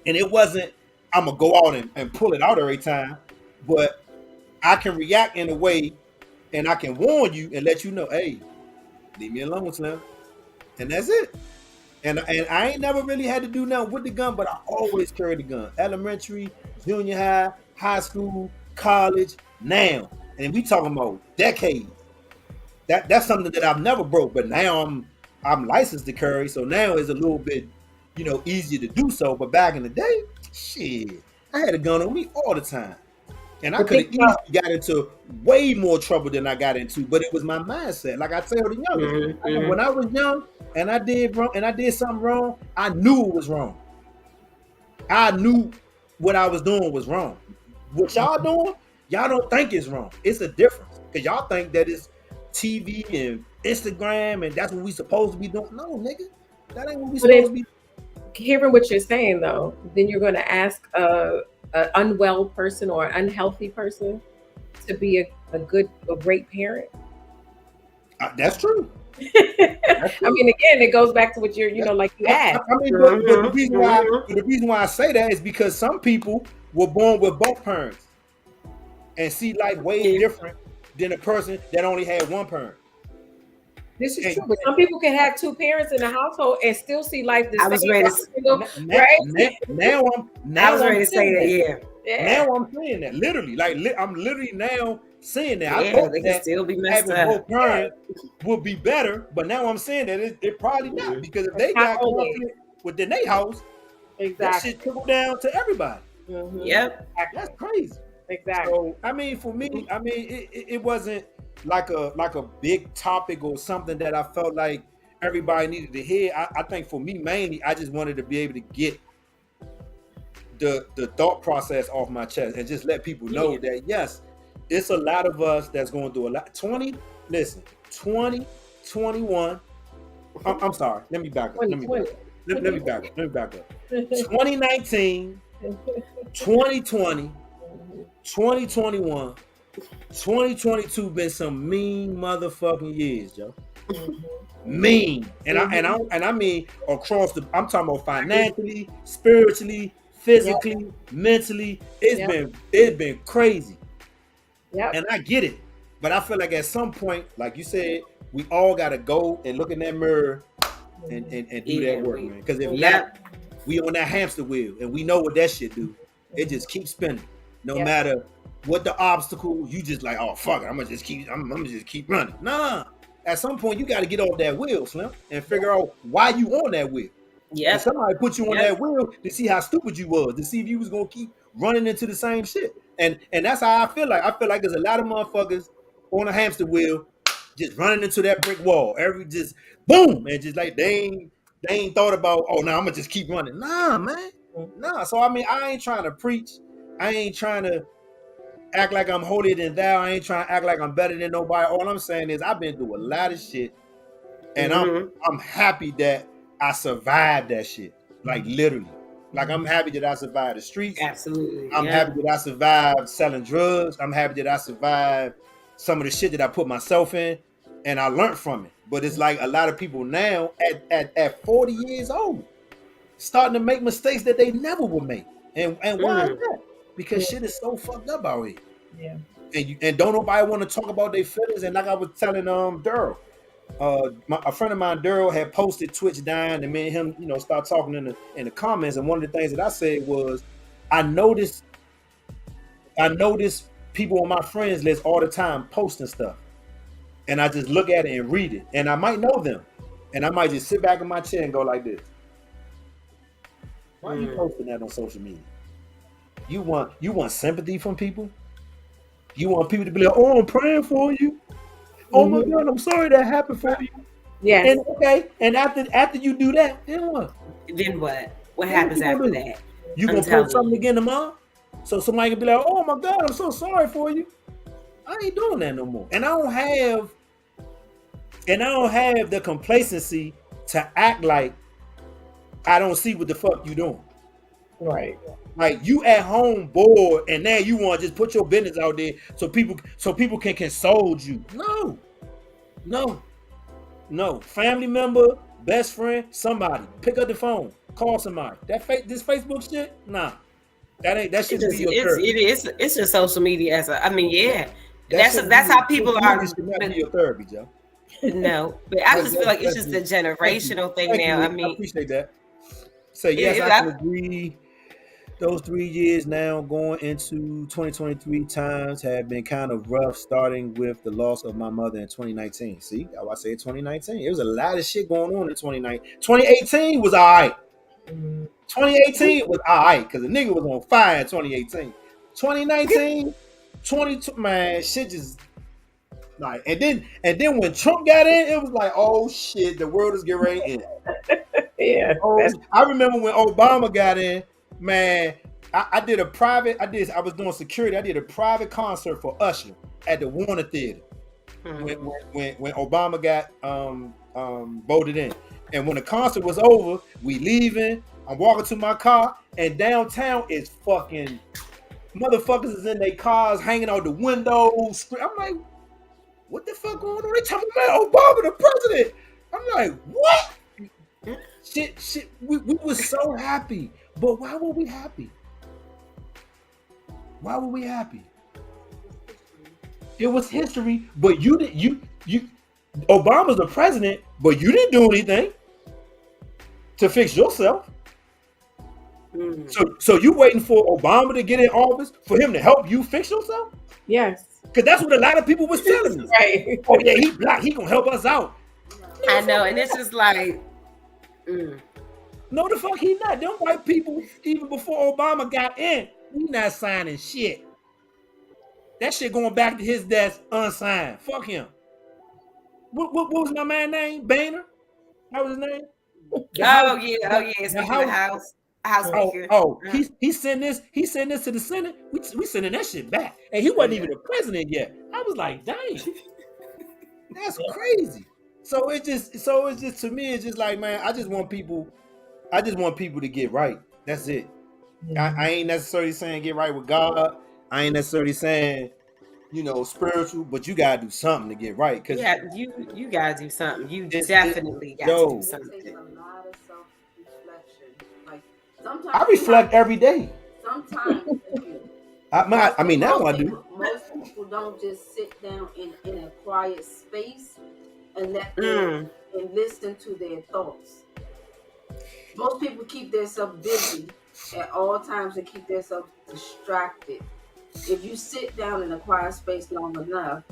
And it wasn't, I'm gonna go out and pull it out every time, but I can react in a way and I can warn you and let you know, hey, leave me alone, Slim. And that's it. And I ain't never really had to do nothing with the gun, but I always carried the gun. Elementary, junior high, high school, college, now. And we talking about decades. That's something that I've never broke, but now I'm licensed to carry, so now it's a little bit, easier to do so. But back in the day, shit, I had a gun on me all the time. And I could have easily got into way more trouble than I got into, but it was my mindset. Like I tell the youngest, when I was young and I did wrong and I did something wrong, I knew it was wrong. I knew what I was doing was wrong. What y'all doing, y'all don't think it's wrong. It's a difference because y'all think that it's TV and Instagram and that's what we supposed to be doing. No, nigga, that ain't what we supposed to be. Hearing what you're saying though, then you're going to ask an unwell person or an unhealthy person to be a great parent. That's true. I mean, again, it goes back to what you're, like you asked. I mean, but the reason why I say that is because some people were born with both parents and see life way different than a person that only had one parent. This is true, but some people can have two parents in the household and still see life the same. I was ready to say that. Now I'm saying that literally, I'm literally now saying that. I thought they can still be messed up. Both parents would be better, but now I'm saying that it probably not, because if they got conflict within their house, that shit trickle down to everybody. Yep, that's crazy. Exactly. So I mean, for me, it wasn't like a big topic or something that I felt like everybody needed to hear. I think for me mainly, I just wanted to be able to get the thought process off my chest and just let people know that yes, it's a lot of us that's going through a lot. 2021. I'm sorry. Let me back up. Let me back up. 2019, 2020, 2021, 2022 been some mean motherfucking years, yo. Mean. And I mean across I'm talking about financially, spiritually, physically, mentally. It's been crazy. Yep. And I get it. But I feel like at some point, like you said, we all gotta go and look in that mirror and do that work, man. Because if not, we on that hamster wheel and we know what that shit do. It just keeps spinning. No matter what the obstacle, you just like, oh fuck it, I'm gonna just keep running. Nah. At some point you gotta get off that wheel, Slim, and figure out why you on that wheel. Yeah. And somebody put you on that wheel to see how stupid you was, to see if you was gonna keep running into the same shit. And that's how I feel like. I feel like there's a lot of motherfuckers on a hamster wheel just running into that brick wall. Every just boom, and just like they ain't thought about, oh no, I'm gonna just keep running. Nah, man. Nah. So I mean, I ain't trying to preach. I ain't trying to act like I'm holier than thou. I ain't trying to act like I'm better than nobody. All I'm saying is I've been through a lot of shit, and I'm happy that I survived that shit. Like literally. Like I'm happy that I survived the streets. Absolutely. I'm happy that I survived selling drugs. I'm happy that I survived some of the shit that I put myself in, and I learned from it. But it's like a lot of people now at 40 years old starting to make mistakes that they never would make. And why is that? Because shit is so fucked up out here. Yeah. And don't nobody want to talk about their feelings. And like I was telling Daryl, a friend of mine, Daryl, had posted Twitch dying, and me and him, start talking in the comments. And one of the things that I said was, I noticed people on my friends list all the time posting stuff, and I just look at it and read it, and I might know them, and I might just sit back in my chair and go like this: why are you posting that on social media? You want sympathy from people? You want people to be like, oh, I'm praying for you. Oh my God, I'm sorry that happened for you. Yes. And after you do that, then what? Then what? What happens after that? You gonna post something again tomorrow? So somebody can be like, oh my God, I'm so sorry for you. I ain't doing that no more. And I don't have the complacency to act like I don't see what the fuck you doing. Right. Like you at home bored, and now you want to just put your business out there so people can console you. No. Family member, best friend, somebody pick up the phone, call somebody. This Facebook shit, nah. That shouldn't be your therapy. It's just social media that's how people are. It should not be your therapy, Joe. No, but I just feel like it's just a generational thing now. I mean, I appreciate that. So yes, I can agree. Those 3 years now going into 2023 times have been kind of rough, starting with the loss of my mother in 2019. See, how I say 2019. There was a lot of shit going on in 2019. 2018 was all right. 2018 was all right because the nigga was on fire in 2018. 2019, 22, man, shit just like, and then when Trump got in, it was like, oh shit, the world is getting ready to end. Yeah. I remember when Obama got in. Man, I was doing security. I did a private concert for Usher at the Warner Theater when Obama got voted in. And when the concert was over, we leaving. I'm walking to my car, and downtown is fucking motherfuckers is in their cars hanging out the windows. I'm like, what the fuck going on? They talking about Obama, the president. I'm like, what? Shit. We was so happy. But why were we happy? It was history, but Obama's the president, but you didn't do anything to fix yourself. So you waiting for Obama to get in office for him to help you fix yourself? Yes. Because that's what a lot of people was telling me. Right. Oh yeah, he black, he gonna help us out. I know, and it's just like no, the fuck he not. Them white people, even before Obama got in, we not signing shit. That shit going back to his desk unsigned. Fuck him. What was my man's name? Boehner? That was his name? It's the House Speaker. He sent this to the Senate. We sending that shit back. And he wasn't even the president yet. I was like, dang. That's crazy. So it's just to me, it's just like, man, I just want people to get right. That's it. I ain't necessarily saying get right with God. I ain't necessarily saying, spiritual, but you gotta do something to get right. Cause you gotta do something. You definitely gotta do something. It takes a lot of self-reflection. Like sometimes I reflect every day. Sometimes I mean now I do. Most people don't just sit down in a quiet space and let them and listen to their thoughts. Most people keep themselves busy at all times to keep themselves distracted. If you sit down in a quiet space long enough,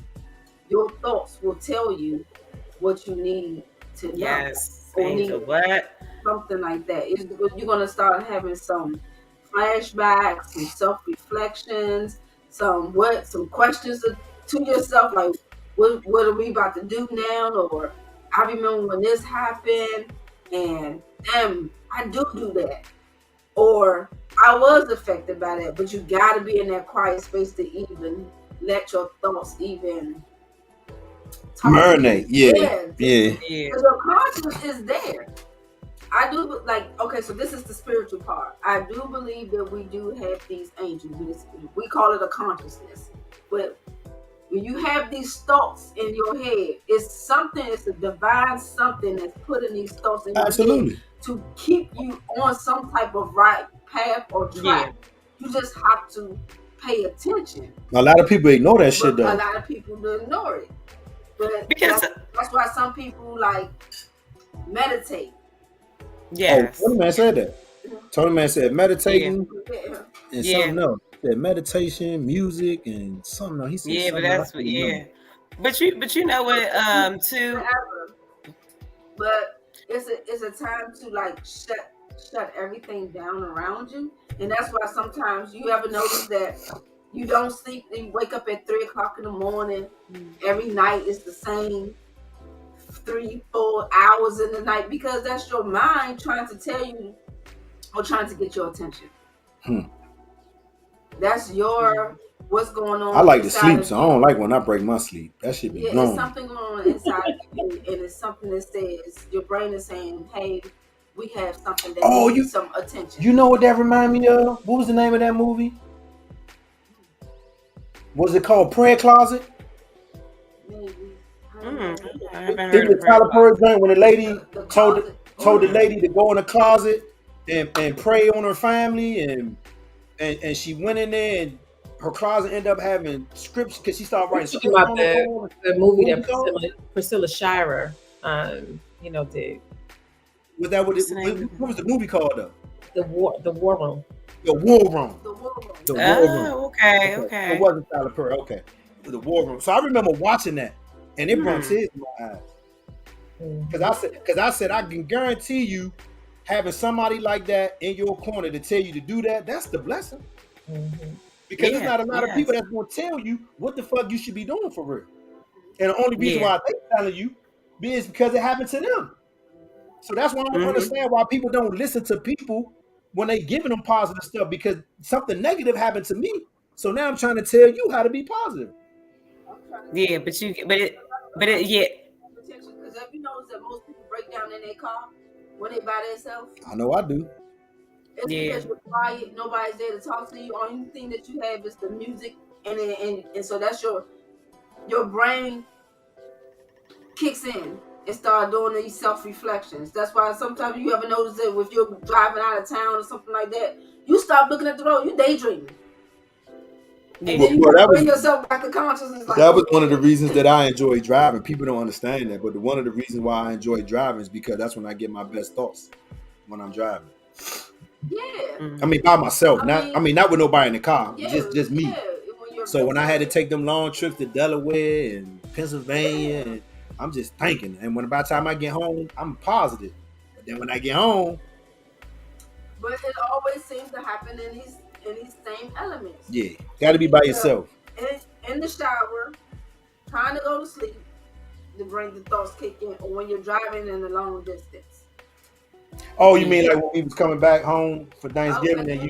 your thoughts will tell you what you need to know. Yes. Or need Angel, what? something like that. You're gonna start having some flashbacks, some self-reflections, some questions to yourself, like what are we about to do now? Or I remember when this happened, and damn, I do that. Or I was affected by that, but you got to be in that quiet space to even let your thoughts even marinate. Yeah. Because your conscience is there. I do okay, so this is the spiritual part. I do believe that we do have these angels. We call it a consciousness. But when you have these thoughts in your head, it's a divine something that's putting these thoughts in your head to keep you on some type of right path or track. You just have to pay attention. A lot of people ignore that shit though. A lot of people do ignore it. But that's why some people meditate. Yeah. Oh, Tony Man said that. Tony Man said meditating and something else. Said meditation, music, and something else. He said but that's But you know what? Too. But it's a time to shut everything down around you, and that's why sometimes you ever notice that you don't sleep. You wake up at 3 o'clock in the morning. Every night is the same. 3-4 hours in the night, because that's your mind trying to tell you or trying to get your attention. That's your what's going on. I like to sleep, so I don't like when I break my sleep. That should be blown. It's something going on inside of you, and it's something that says your brain is saying, "Hey, we have something that needs some attention." You know what that remind me of? What was the name of that movie? Was it called Prayer Closet? Maybe. I haven't heard it was Tyler Perry joint when the lady told the lady to go in the closet and pray on her family, and she went in there, and her closet ended up having scripts because she started writing scripts about the movie that Priscilla Shirer did. Was that what was the movie called though? The War Room. The War Room. The War Room. Okay. It wasn't Tyler Perry. Okay. The War Room. So I remember watching that, and it brought tears in my eyes. Because I said I can guarantee you, having somebody like that in your corner to tell you to do that, that's the blessing. Because there's not a lot of people that's going to tell you what the fuck you should be doing for real. And the only reason why they're telling you is because it happened to them. So that's why I don't understand why people don't listen to people when they giving them positive stuff, because something negative happened to me. So now I'm trying to tell you how to be positive. Yeah, but it. Because have you noticed that most people break down in their car when they by themselves? I know I do. It's because you're quiet, nobody's there to talk to you. Only thing that you have is the music, and so that's your brain kicks in and start doing these self-reflections. That's why sometimes you ever notice that if you're driving out of town or something like that, you stop looking at the road, you daydreaming. And then you bring yourself back to consciousness. That was one of the reasons that I enjoy driving. People don't understand that, but one of the reasons why I enjoy driving is because that's when I get my best thoughts, when I'm driving. Yeah. I mean, by myself, not with nobody in the car, just me. So when I had to take them long trips to Delaware and Pennsylvania, and I'm just thinking. And by the time I get home, I'm positive. But then when I get home, but it always seems to happen in these same elements. Yeah, got to be by yourself. In the shower, trying to go to sleep, the brain thoughts kick in, or when you're driving in a long distance. Oh, you mean like when we was coming back home for Thanksgiving and you?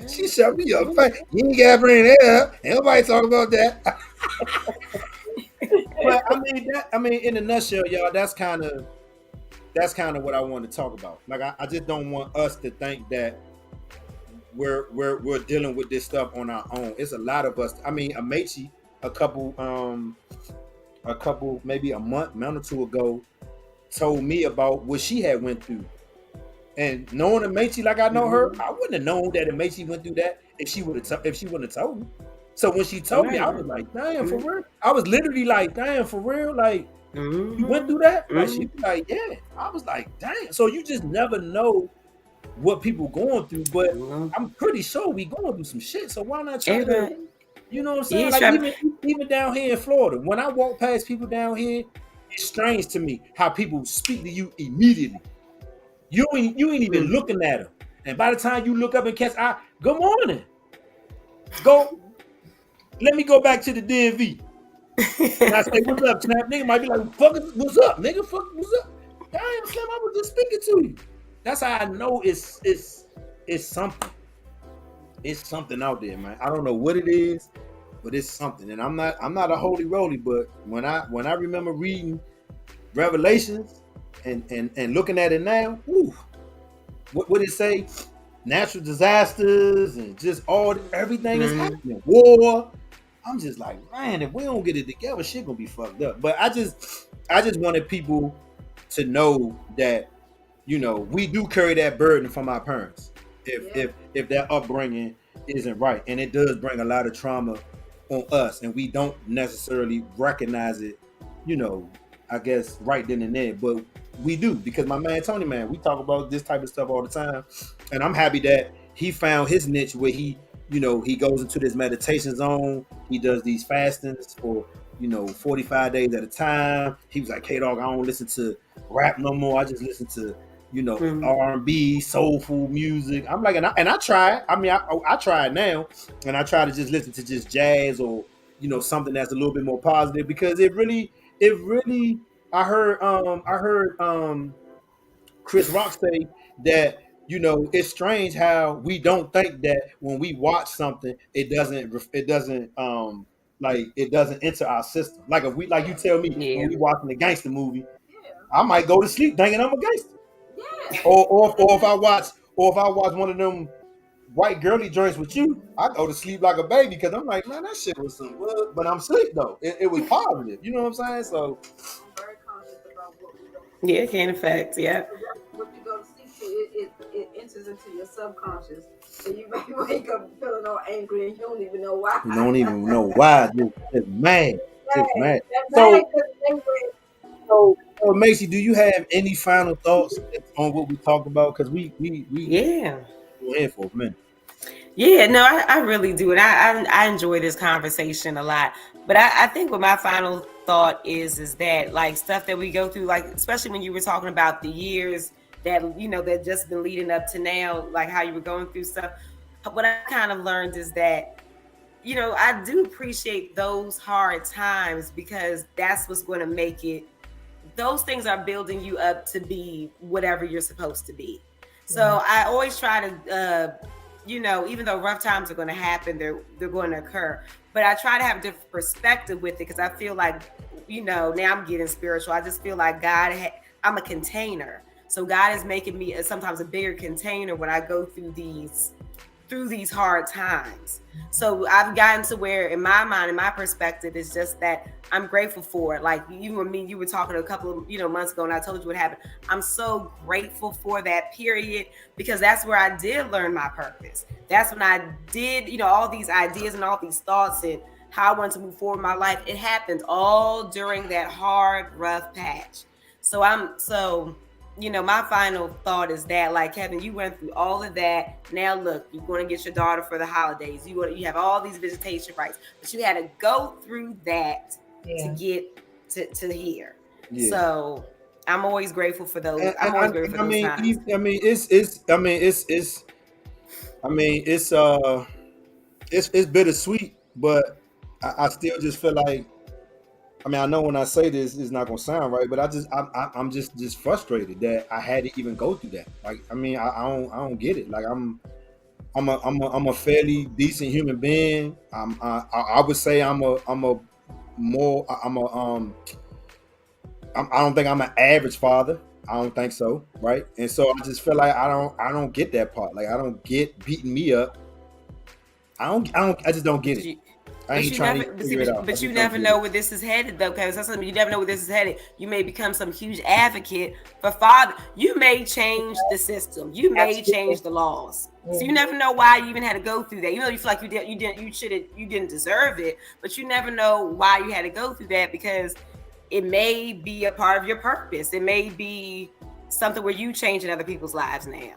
She shut me up. You ain't gotta bring that up. Ain't nobody talk about that. But I mean, in a nutshell, y'all, that's kind of what I want to talk about. Like, I just don't want us to think that we're dealing with this stuff on our own. It's a lot of us. I mean, Amechi, a couple, maybe a month or two ago, told me about what she had went through. And knowing Amechi like I know her, I wouldn't have known that Amechi went through that if she wouldn't have told me. So when she told me, I was like, damn, for real? I was literally like, damn, for real? Like, you went through that? Like, she was like, yeah. I was like, damn. So you just never know what people going through, but I'm pretty sure we going through some shit. So why not try to, you know what I'm saying? Yeah, like even down here in Florida, when I walk past people down here, it's strange to me how people speak to you immediately. You ain't even looking at them, and by the time you look up and catch eye, good morning. Go. Let me go back to the DMV. And I say, what's up, Snap? Nigga might be like, fuck, what's up, nigga? Fuck, what's up? Damn, Slim, I was just speaking to you. That's how I know it's something. It's something out there, man. I don't know what it is, but it's something. And I'm not a holy roly, but when I remember reading Revelations and looking at it now, what would it say? Natural disasters and just everything is happening. War. I'm just like, man, if we don't get it together, shit gonna be fucked up. But I just wanted people to know that, you know, we do carry that burden from our parents. If their upbringing isn't right, and it does bring a lot of trauma on us, and we don't necessarily recognize it, you know, I guess right then and there, but we do, because my man Tony, man, we talk about this type of stuff all the time, and I'm happy that he found his niche where he, you know, he goes into this meditation zone. He does these fastings for, you know, 45 days at a time. He was like, hey dog, I don't listen to rap no more. I just listen to, you know, R&B, soulful music. I'm like, and I try. I mean, I try it now, and I try to just listen to just jazz or, you know, something that's a little bit more positive, because it really. I heard Chris Rock say that, you know, it's strange how we don't think that when we watch something, it doesn't enter our system. Like if we, like you tell me, when we watching a gangster movie, I might go to sleep thinking I'm a gangster. Yeah. Or if I watch one of them white girly joints with you, I go to sleep like a baby, because I'm like, man, that shit was some good, but I'm asleep though. It was positive. You know what I'm saying? So I'm very conscious about what we don't. Yeah, it can affect. Yeah. What you go to sleep to, it enters into your subconscious, so you may wake up feeling all angry and you don't even know why. You don't even know why. Just mad. Just mad. So, Macy, do you have any final thoughts on what we talked about? Because we yeah. We're here for a minute. Yeah, no, I really do. And I enjoy this conversation a lot. But I think what my final thought is that, like, stuff that we go through, like, especially when you were talking about the years that, you know, that just been leading up to now, like how you were going through stuff. What I kind of learned is that, you know, I do appreciate those hard times, because that's what's going to make it. Those things are building you up to be whatever you're supposed to be. So I always try to, you know, even though rough times are going to happen, they're going to occur. But I try to have a different perspective with it, because I feel like, you know, now I'm getting spiritual. I just feel like I'm a container. So God is making me sometimes a bigger container when I go through these hard times. So I've gotten to where, in my mind, in my perspective, it's just that I'm grateful for it. Like you and me, you were talking a couple of, you know, months ago, and I told you what happened. I'm so grateful for that period, because that's where I did learn my purpose. That's when I did, you know, all these ideas and all these thoughts and how I wanted to move forward in my life. It happened all during that hard, rough patch. So you know, my final thought is that, like, Kevin, you went through all of that. Now look, you're going to get your daughter for the holidays. You have all these visitation rights, but you had to go through that to get to here. Yeah. So I'm always grateful for those. I'm always grateful for those times. It's bittersweet, but I still just feel like, I mean, I know when I say this, it's not gonna sound right, but I'm just frustrated that I had to even go through that. Like, I mean, I don't get it. Like, I'm a fairly decent human being. I would say I don't think I'm an average father. I don't think so, right? And so I just feel like I don't get that part. Like, I don't get beating me up. I just don't get it. But you never know where this is headed, though, because that's something you never know where this is headed. You may become some huge advocate for father. You may change the system. You may change the laws. So you never know why you even had to go through that. You know, you feel like you didn't deserve it, but you never know why you had to go through that, because it may be a part of your purpose. It may be something where you changing other people's lives now.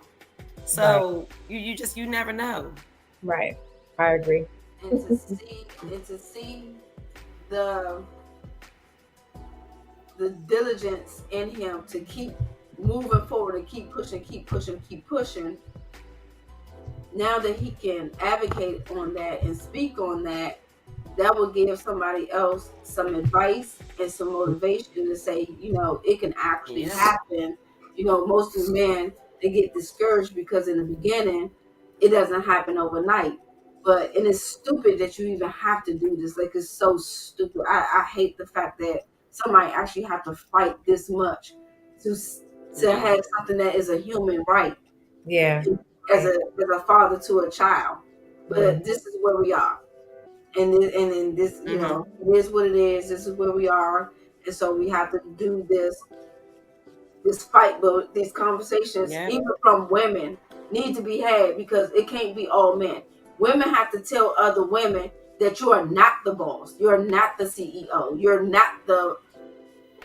So you never know. Right. I agree. And to see the diligence in him to keep moving forward and keep pushing. Now that he can advocate on that and speak on that, that will give somebody else some advice and some motivation to say, it can actually happen. Most of the men, they get discouraged because in the beginning, it doesn't happen overnight. And it's stupid that you even have to do this. Like, it's so stupid. I hate the fact that somebody actually have to fight this much to have something that is a human right. Yeah. As a father to a child. But this is where we are. And then this, it is what it is. This is where we are. And so we have to do this fight, but these conversations, even from women, need to be had, because it can't be all men. Women have to tell other women that you are not the boss. You're not the CEO. You're not the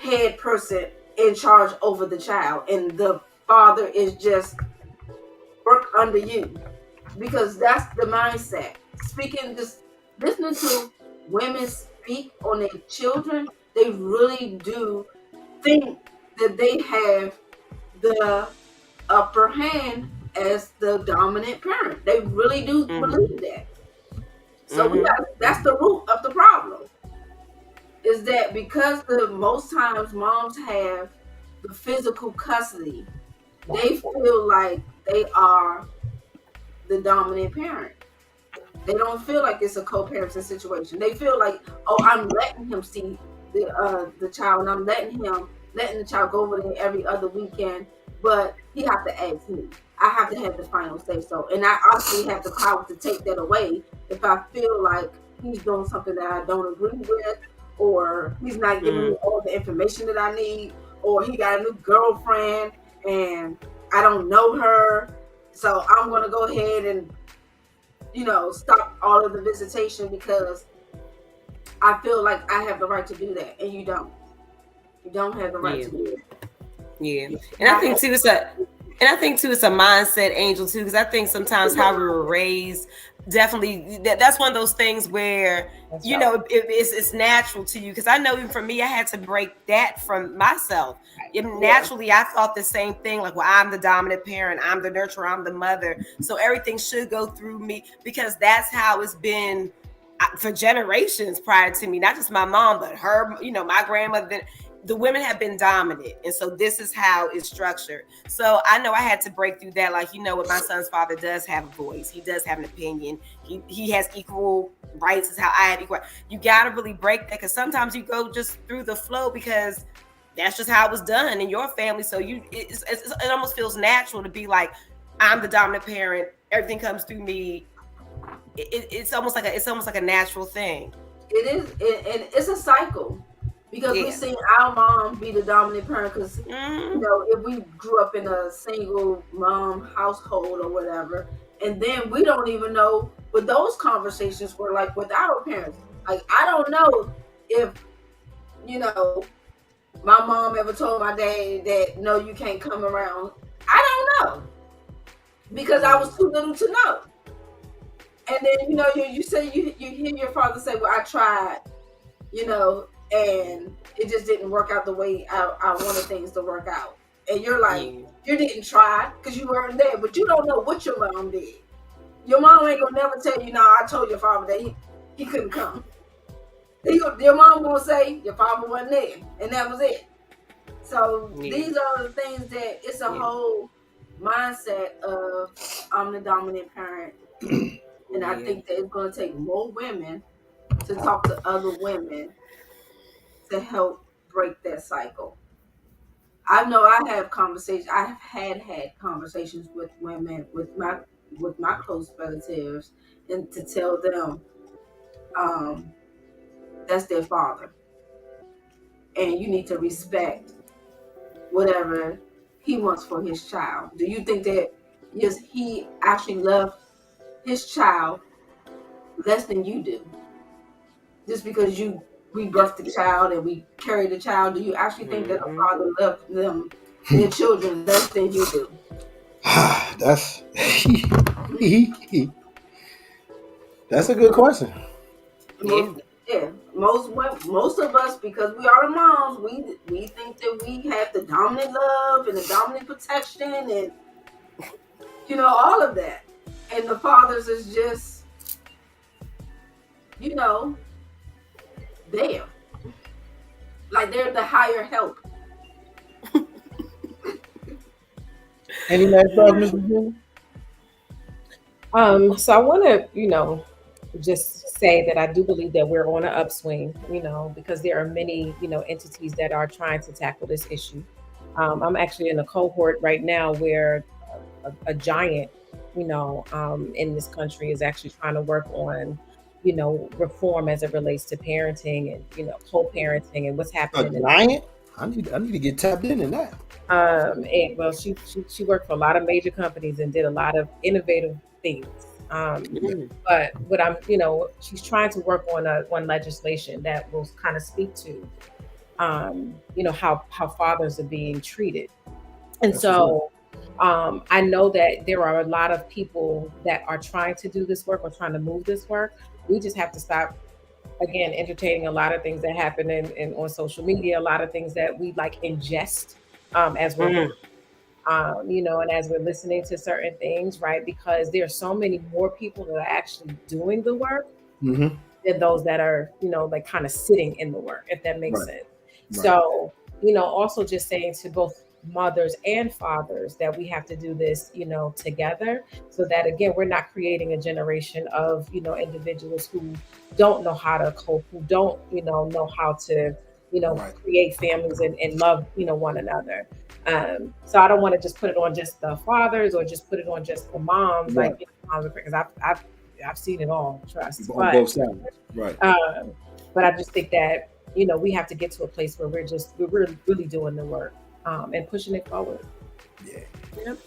head person in charge over the child. And the father is just work under you. Because that's the mindset. Listening to women speak on their children, they really do think that they have the upper hand as the dominant parent. They really do believe that. So that's the root of the problem. Is that because most times moms have the physical custody, they feel like they are the dominant parent. They don't feel like it's a co-parenting situation. They feel like, oh, I'm letting him see the child, and I'm letting the child go over there every other weekend, but he have to ask me. I have to have the final say so. And I also have the power to take that away if I feel like he's doing something that I don't agree with, or he's not giving me all the information that I need, or he got a new girlfriend and I don't know her. So I'm going to go ahead and, stop all of the visitation because I feel like I have the right to do that. And you don't. You don't have the right to do it. Yeah. And I think too, it's a mindset, Angel, too, because I think sometimes how we were raised, definitely, that's one of those things where, it's natural to you. Because I know even for me, I had to break that from myself. Naturally, I thought the same thing, like, well, I'm the dominant parent, I'm the nurturer, I'm the mother. So everything should go through me, because that's how it's been for generations prior to me, not just my mom, but her, my grandmother. The women have been dominant. And so this is how it's structured. So I know I had to break through that. Like, what my son's father does have a voice. He does have an opinion. He has equal rights as how I have equal. You got to really break that, because sometimes you go just through the flow because that's just how it was done in your family. So it almost feels natural to be like, I'm the dominant parent. Everything comes through me. It's almost like a natural thing. It is. And it's a cycle. Because we've seen our mom be the dominant parent, because, if we grew up in a single mom household or whatever, and then we don't even know what those conversations were like with our parents. Like, I don't know if, my mom ever told my dad that, no, you can't come around. I don't know. Because I was too little to know. And then, you say, you hear your father say, well, I tried, and it just didn't work out the way I wanted things to work out. And you're like, you didn't try because you weren't there, but you don't know what your mom did. Your mom ain't gonna never tell you, no, I told your father that he couldn't come. Your mom gonna say your father wasn't there, and that was it. So these are the things that it's a whole mindset of, I'm the dominant parent. And I think that it's gonna take more women to talk to other women to help break that cycle. I know I have conversations. I have had conversations with women, with my close relatives, and to tell them that's their father, and you need to respect whatever he wants for his child. Do you think that he actually loved his child less than you do? Just because we birthed the child and we carry the child, do you actually think that a father loved their children less than you do? That's that's a good question. Most of us, because we are the moms, we think that we have the dominant love and the dominant protection and all of that, and the fathers is just there, like they're the higher help. Any last thoughts, Ms. Virginia? So I want to, just say that I do believe that we're on an upswing, because there are many, entities that are trying to tackle this issue. I'm actually in a cohort right now where a giant, in this country is actually trying to work on, reform as it relates to parenting and, co-parenting and what's happening. A giant? I need to get tapped in that. Well, she worked for a lot of major companies and did a lot of innovative things. But what she's trying to work on one legislation that will kind of speak to, how fathers are being treated. And that's so I know that there are a lot of people that are trying to do this work or trying to move this work. We just have to stop, again, entertaining a lot of things that happen in on social media, a lot of things that we ingest as we're and as we're listening to certain things, right? Because there are so many more people that are actually doing the work than those that are, kind of sitting in the work, if that makes sense. Right. So, also just saying to both mothers and fathers that we have to do this, together, so that, again, we're not creating a generation of, individuals who don't know how to cope, who don't, know how to, create families and love, one another. So I don't want to just put it on just the fathers or just put it on just the moms, because I've seen it all, trust. On both sides, right. But I just think that, we have to get to a place where we're really doing the work and pushing it forward. Yeah. Yep.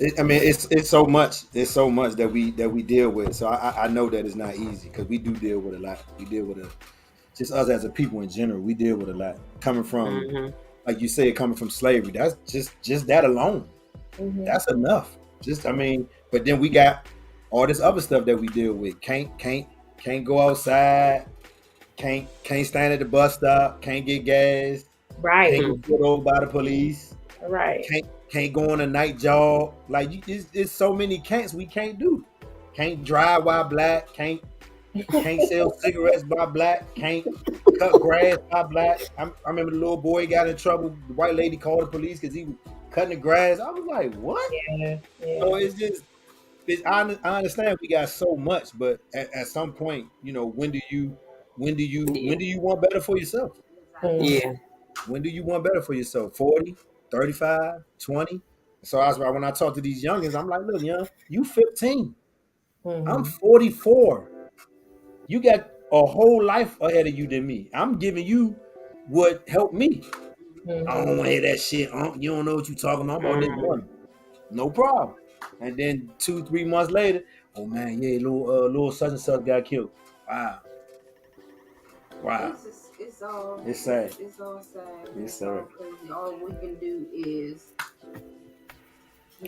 It's so much. It's so much that we deal with. So I know that it's not easy because we do deal with a lot. We deal with just us as a people in general. We deal with a lot coming from, like you said, coming from slavery. That's just that alone. That's enough. But then we got all this other stuff that we deal with. Can't go outside. Can't stand at the bus stop. Can't get gas. Right. Can't get pulled over by the police. Right. Can't go on a night job. It's so many can'ts we can't do. Can't drive while black. Can't sell cigarettes by black. Can't cut grass by black. I remember the little boy got in trouble. The white lady called the police because he was cutting the grass. I was like, what? Yeah. So it's just, I understand we got so much, but at some point, when do you want better for yourself? Yeah. When do you want better for yourself? 40, 35, 20? So that's why when I talk to these youngins, I'm like, look, you 15. I'm 44. You got a whole life ahead of you than me. I'm giving you what helped me. I don't want to hear that shit. You don't know what you're talking about. I'm on this one. No problem. And then 2-3 months later, oh man, yeah, little such and such got killed. Wow. It's sad. It's all sad. It's sad. All we can do is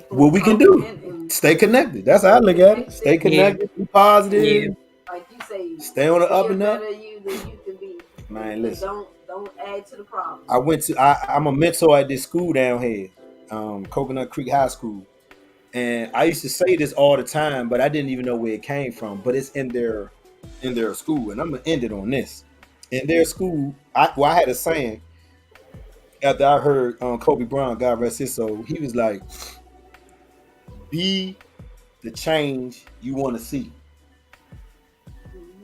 what we can do. Stay connected. That's how I look at it. Stay connected. Be positive. Yeah. Like you say, stay on the up and up. Better you than you can be. Man, listen. Don't add to the problem. I'm a mentor at this school down here, Coconut Creek High School. And I used to say this all the time, but I didn't even know where it came from. But it's in their school, and I'm gonna end it on this. In their school, I had a saying after I heard Kobe Bryant, God rest his soul. He was like, "Be the change you want to see."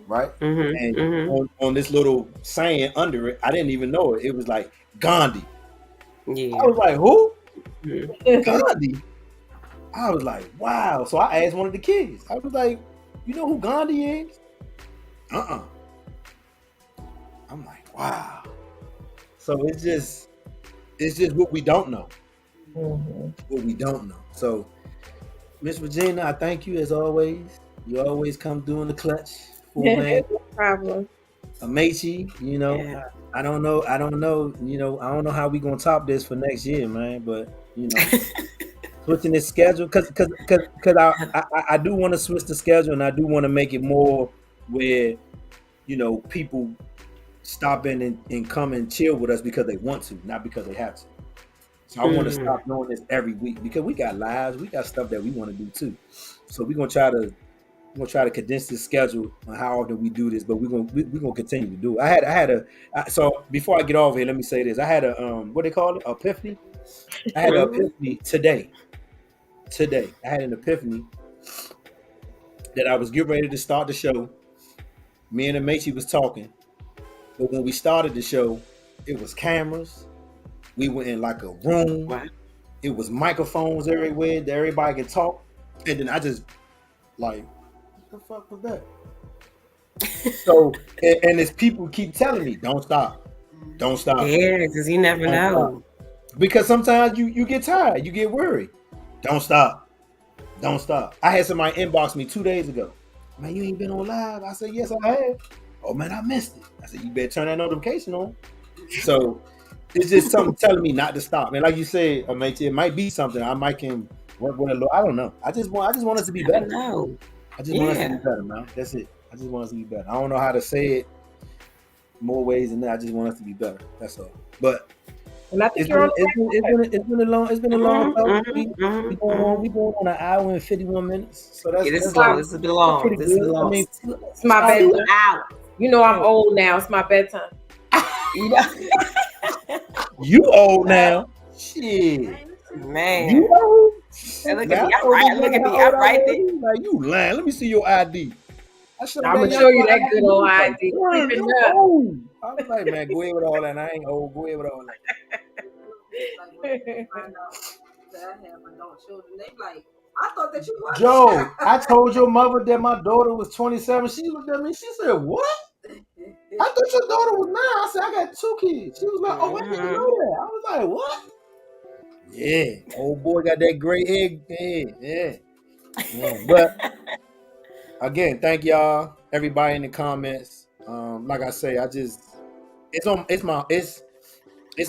Right? And on this little saying under it, I didn't even know it. It was like Gandhi. Yeah. I was like, who? Gandhi. I was like, wow. So I asked one of the kids. I was like, you know who Gandhi is? I'm like, wow. So it's just what we don't know. What we don't know. So, Miss Regina, I thank you as always. You always come through in the clutch. No problem. Amachi, I don't know, I don't know how we gonna top this for next year, man. But switching the schedule because I do want to switch the schedule, and I do want to make it more where people stop in and come and chill with us because they want to, not because they have to. So I want to stop doing this every week because we got lives, we got stuff that we want to do too. So we're gonna try to condense this schedule on how often we do this, but we're gonna continue to do it. So before I get off here, let me say this. I had a what they call it, epiphany. I had an epiphany today. I had an epiphany that I was getting ready to start the show. Me and Amachi was talking, but when we started the show, it was cameras. We were in like a room. Wow. It was microphones everywhere that everybody could talk. And then I just like, what the fuck was that? So, and as people keep telling me, don't stop. Yeah, because you never know. Because sometimes you get tired, you get worried. Don't stop. I had somebody inbox me 2 days ago. Man, you ain't been on live. I said, yes, I have. Oh man, I missed it. I said, you better turn that notification on. So it's just something telling me not to stop. And like you said, it might be something I might can work with a little. I don't know. I just want us to be better. I just want us to be better, man. That's it. I just want us to be better. I don't know how to say it more ways than that. I just want us to be better. That's all. But and I think it's been a long time. We going on an hour and 51 minutes. So that's this is long. This is long. This is long. I mean, it's my bedtime. You know I'm old now. It's my bedtime. You old now. Shit. Man. You old? Look at me. I'm right there. Like, you lying. Let me see your ID. I'm going to show you that good old ID. I was like, man, go ahead with all that. I ain't old. Go ahead with all that. Find out that I have adult children. They like, I thought that you were. Joe, I told your mother that my daughter was 27. She looked at me. She said, what? I thought your daughter was 9. I said, I got 2 kids. She was like, oh, I didn't know that. I was like, what? Yeah, old boy got that gray egg. Yeah. But again, thank y'all, everybody in the comments. Like I say, it's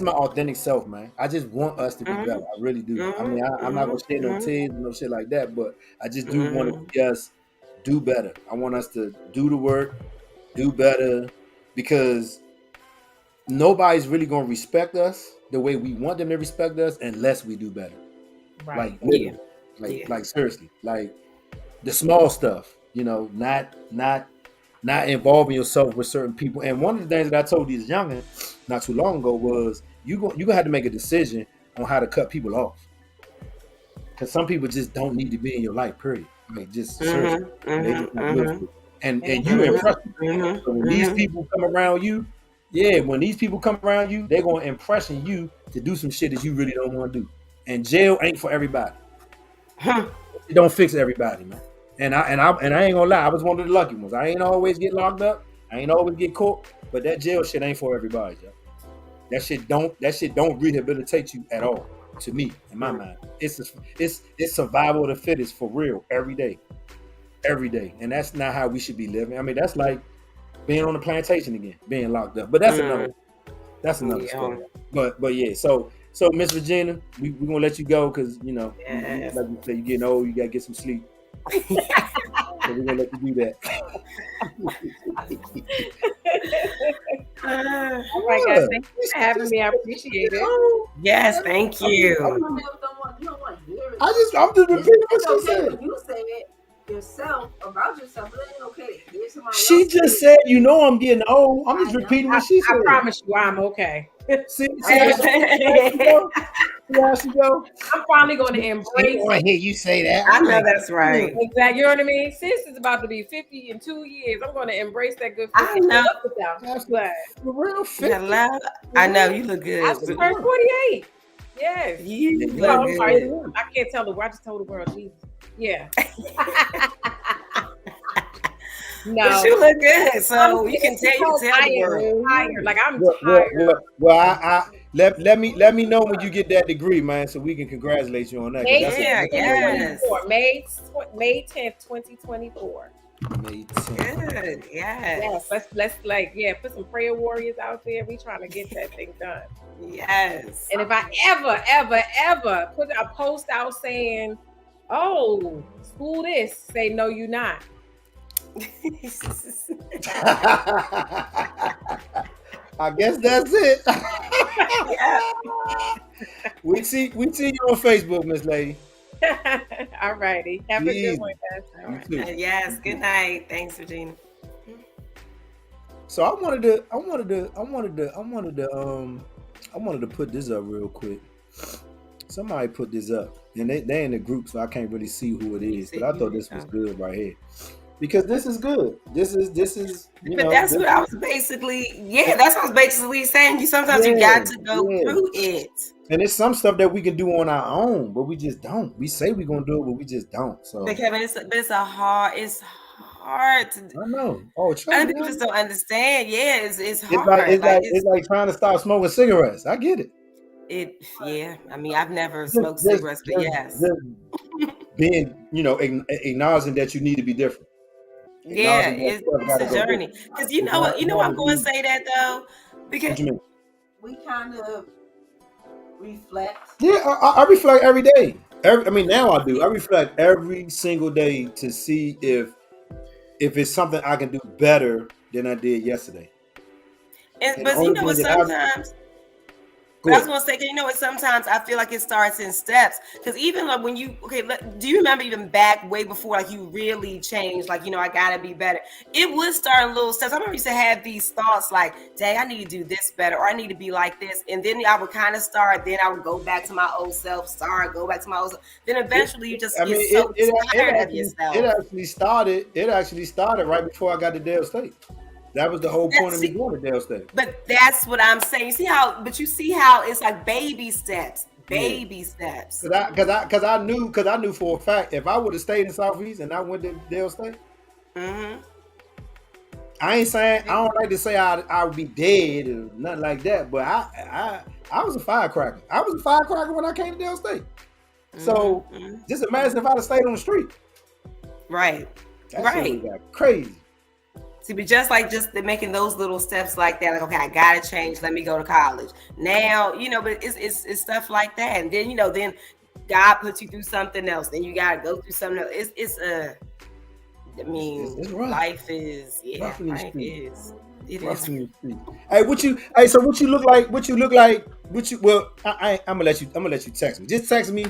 my authentic self, man. I just want us to be better. I really do. I mean, I'm not gonna shed no tears and no shit like that, but I just do want to just do better. I want us to do the work, do better, because nobody's really gonna respect us the way we want them to respect us unless we do better. Right. Like seriously, like the small stuff, not involving yourself with certain people. And one of the things that I told these youngins not too long ago was you gonna have to make a decision on how to cut people off, because some people just don't need to be in your life. Period. I mean, just seriously, they just not good for you. And you impress them. So when these people come around you, they're gonna impression you to do some shit that you really don't want to do. And jail ain't for everybody. It don't fix everybody, man. And I ain't gonna lie, I was one of the lucky ones. I ain't always get locked up. I ain't always get caught. But that jail shit ain't for everybody, yo. That shit don't rehabilitate you at all. To me, in my mind, it's survival of the fittest for real every day, and that's not how we should be living. I mean, that's like being on the plantation again, being locked up. But that's another story. But yeah, so Miss Regina, we gonna let you go because like you say, you getting old, you gotta get some sleep. So we're gonna let you do that. Oh my God, thank you for having me. I appreciate it. Yes, thank you. I'm just repeating what she said. You say it yourself about yourself, but it ain't okay to hear somebody else. She just said, I'm getting old. I'm just repeating what she said. I promise you, I'm okay. See how she go? I'm finally going to embrace. I hear you say that. I know that's right. Exactly. You know what I mean? Sis is about to be 50 in 2 years. I'm going to embrace that good 50. I know. That's glad. For real, 50. I know you look good. I just turned 48. Yes. You look good. I can't tell the world. I just told the world, Jesus. Yeah. No, but you look good, so you can tell the world. Tired. Like I'm tired. Well, I let me know when you get that degree, man, so we can congratulate you on that. May 10th, 2024. May 10th. Good. Yes. Let's put some prayer warriors out there. We trying to get that thing done. Yes. And if I ever put a post out saying, "Oh, school this," say no, you're not. I guess that's it. Yeah. We see you on Facebook, Miss Lady. All righty. Have a good one, guys. You too. Yes. Good night. Thanks, Regina. So I wanted to put this up real quick. Somebody put this up, and they in the group, so I can't really see who it is. But I thought this was good right here, because this is good. This is But that's what I was basically. Yeah, that's what I was basically saying. Sometimes you got to go through it. And it's some stuff that we can do on our own, but we just don't. We say we're gonna do it, but we just don't. So, but Kevin, it's hard to do. I know. Oh, other people just don't understand. Yeah, it's hard. It's like trying to stop smoking cigarettes. I get it. Yeah. I mean, I've never smoked cigarettes, but yes. Being, acknowledging that you need to be different. Yeah, it's a journey. Because you know what I'm going to say that though, because we kind of reflect. Yeah, I reflect every day. Now I do. I reflect every single day to see if it's something I can do better than I did yesterday. But you know what, sometimes I was gonna say, sometimes I feel like it starts in steps. Because even like when do you remember even back way before like you really changed, like I gotta be better. It would start in little steps. I remember you used to have these thoughts like, dang, I need to do this better, or I need to be like this. And then I would kind of start, then I would go back to my old self, go back to my old self. Then eventually you just get so tired of yourself. It actually started right before I got to Dale State. That was the whole point of me going to Dale State. But that's what I'm saying. You see how it's like baby steps. Steps. Because I knew for a fact if I would have stayed in Southeast and I went to Dale State, I ain't saying I don't like to say I would be dead or nothing like that. But I was a firecracker. I was a firecracker when I came to Dale State. So just imagine if I'd have stayed on the street. Right. That shit got crazy. See, but just making those little steps like that, like, okay, I gotta change. Let me go to college now. But it's stuff like that, and then then God puts you through something else. Then you gotta go through something else. It's life is life is. It is. So what you look like? Well, I'm gonna let you text me. Just text me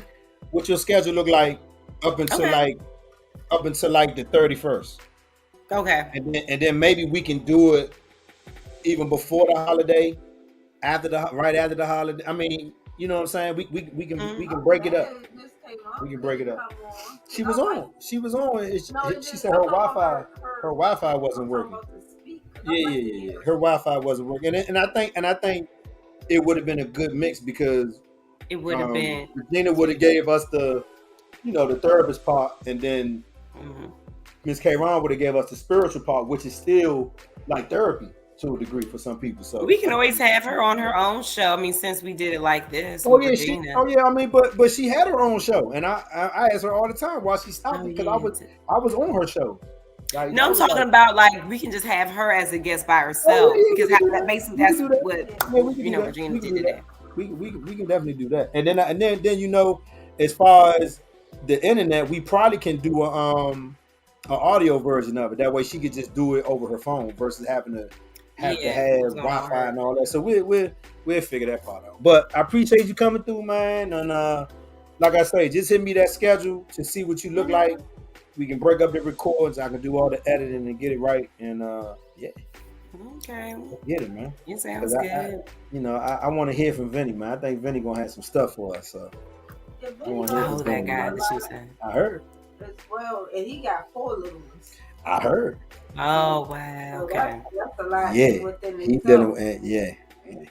what your schedule look like up until like the 31st. Okay. And then maybe we can do it even before the holiday, right after the holiday. I mean, you know what I'm saying? We can break it up. We can break it up. She was on. She said her Wi-Fi wasn't working. Yeah. Her Wi-Fi wasn't working, and I think it would have been a good mix because it would have been. Regina would have gave us the therapist part, and then. Ms. K. Ron would have gave us the spiritual part, which is still like therapy to a degree for some people. So we can always have her on her own show. I mean, since we did it like this. But she had her own show, and I asked her all the time why she stopped because I was on her show. Like, no, I'm talking about like we can just have her as a guest by herself because basically that's what Regina did today. We can definitely do that, and then as far as the internet, we probably can do an audio version of it. That way, she could just do it over her phone versus having to have Wi-Fi and all that. So we'll figure that part out. But I appreciate you coming through, man. And like I say, just hit me that schedule to see what you look like. We can break up the records. I can do all the editing and get it right. And okay, get it, man. It sounds good. I want to hear from Vinny, man. I think Vinny gonna have some stuff for us. So I want to hear from that guy that you said. I heard. As well, and he got 4 little ones. I heard. Oh wow! Okay. That's a lot. Yeah, he's dealing with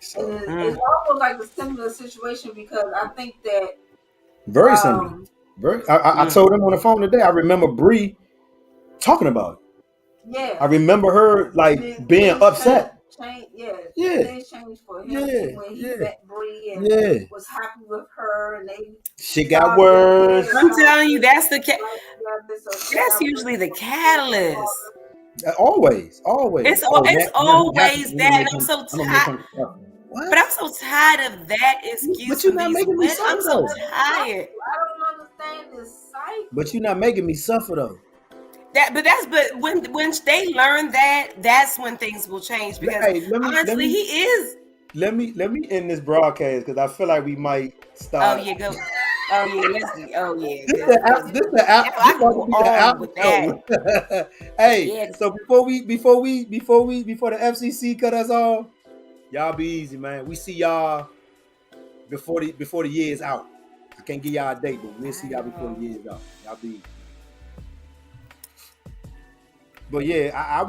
So it's almost like a similar situation because I think that very similar. I told him on the phone today. I remember Bree talking about it. Yeah. I remember her like being upset. changed. Yeah, Yeah. things changed for him. Yeah, When he yeah. met Bree and Yeah. was happy with her, and they Shit got started worse. I'm telling you, that's the right together, so she that's got usually the worse. catalyst. Always. It's Oh, it's always that, and I'm so tired. What? But I'm so tired of that excuse But you're from not these making me women. suffer I'm so though. tired. I don't understand this cycle. But you're not making me suffer though. But when they learn that, that's when things will change. Because honestly, he is. Let me end this broadcast because I feel like we might start. Oh yeah, go. Oh yeah, let's. Oh yeah. This about to be the with that. outro. Hey, Yeah. so before the FCC cut us off, y'all be easy, man. We see y'all before the year is out. I can't give y'all a date, but we'll see y'all before the year is out. Y'all be easy. But yeah, I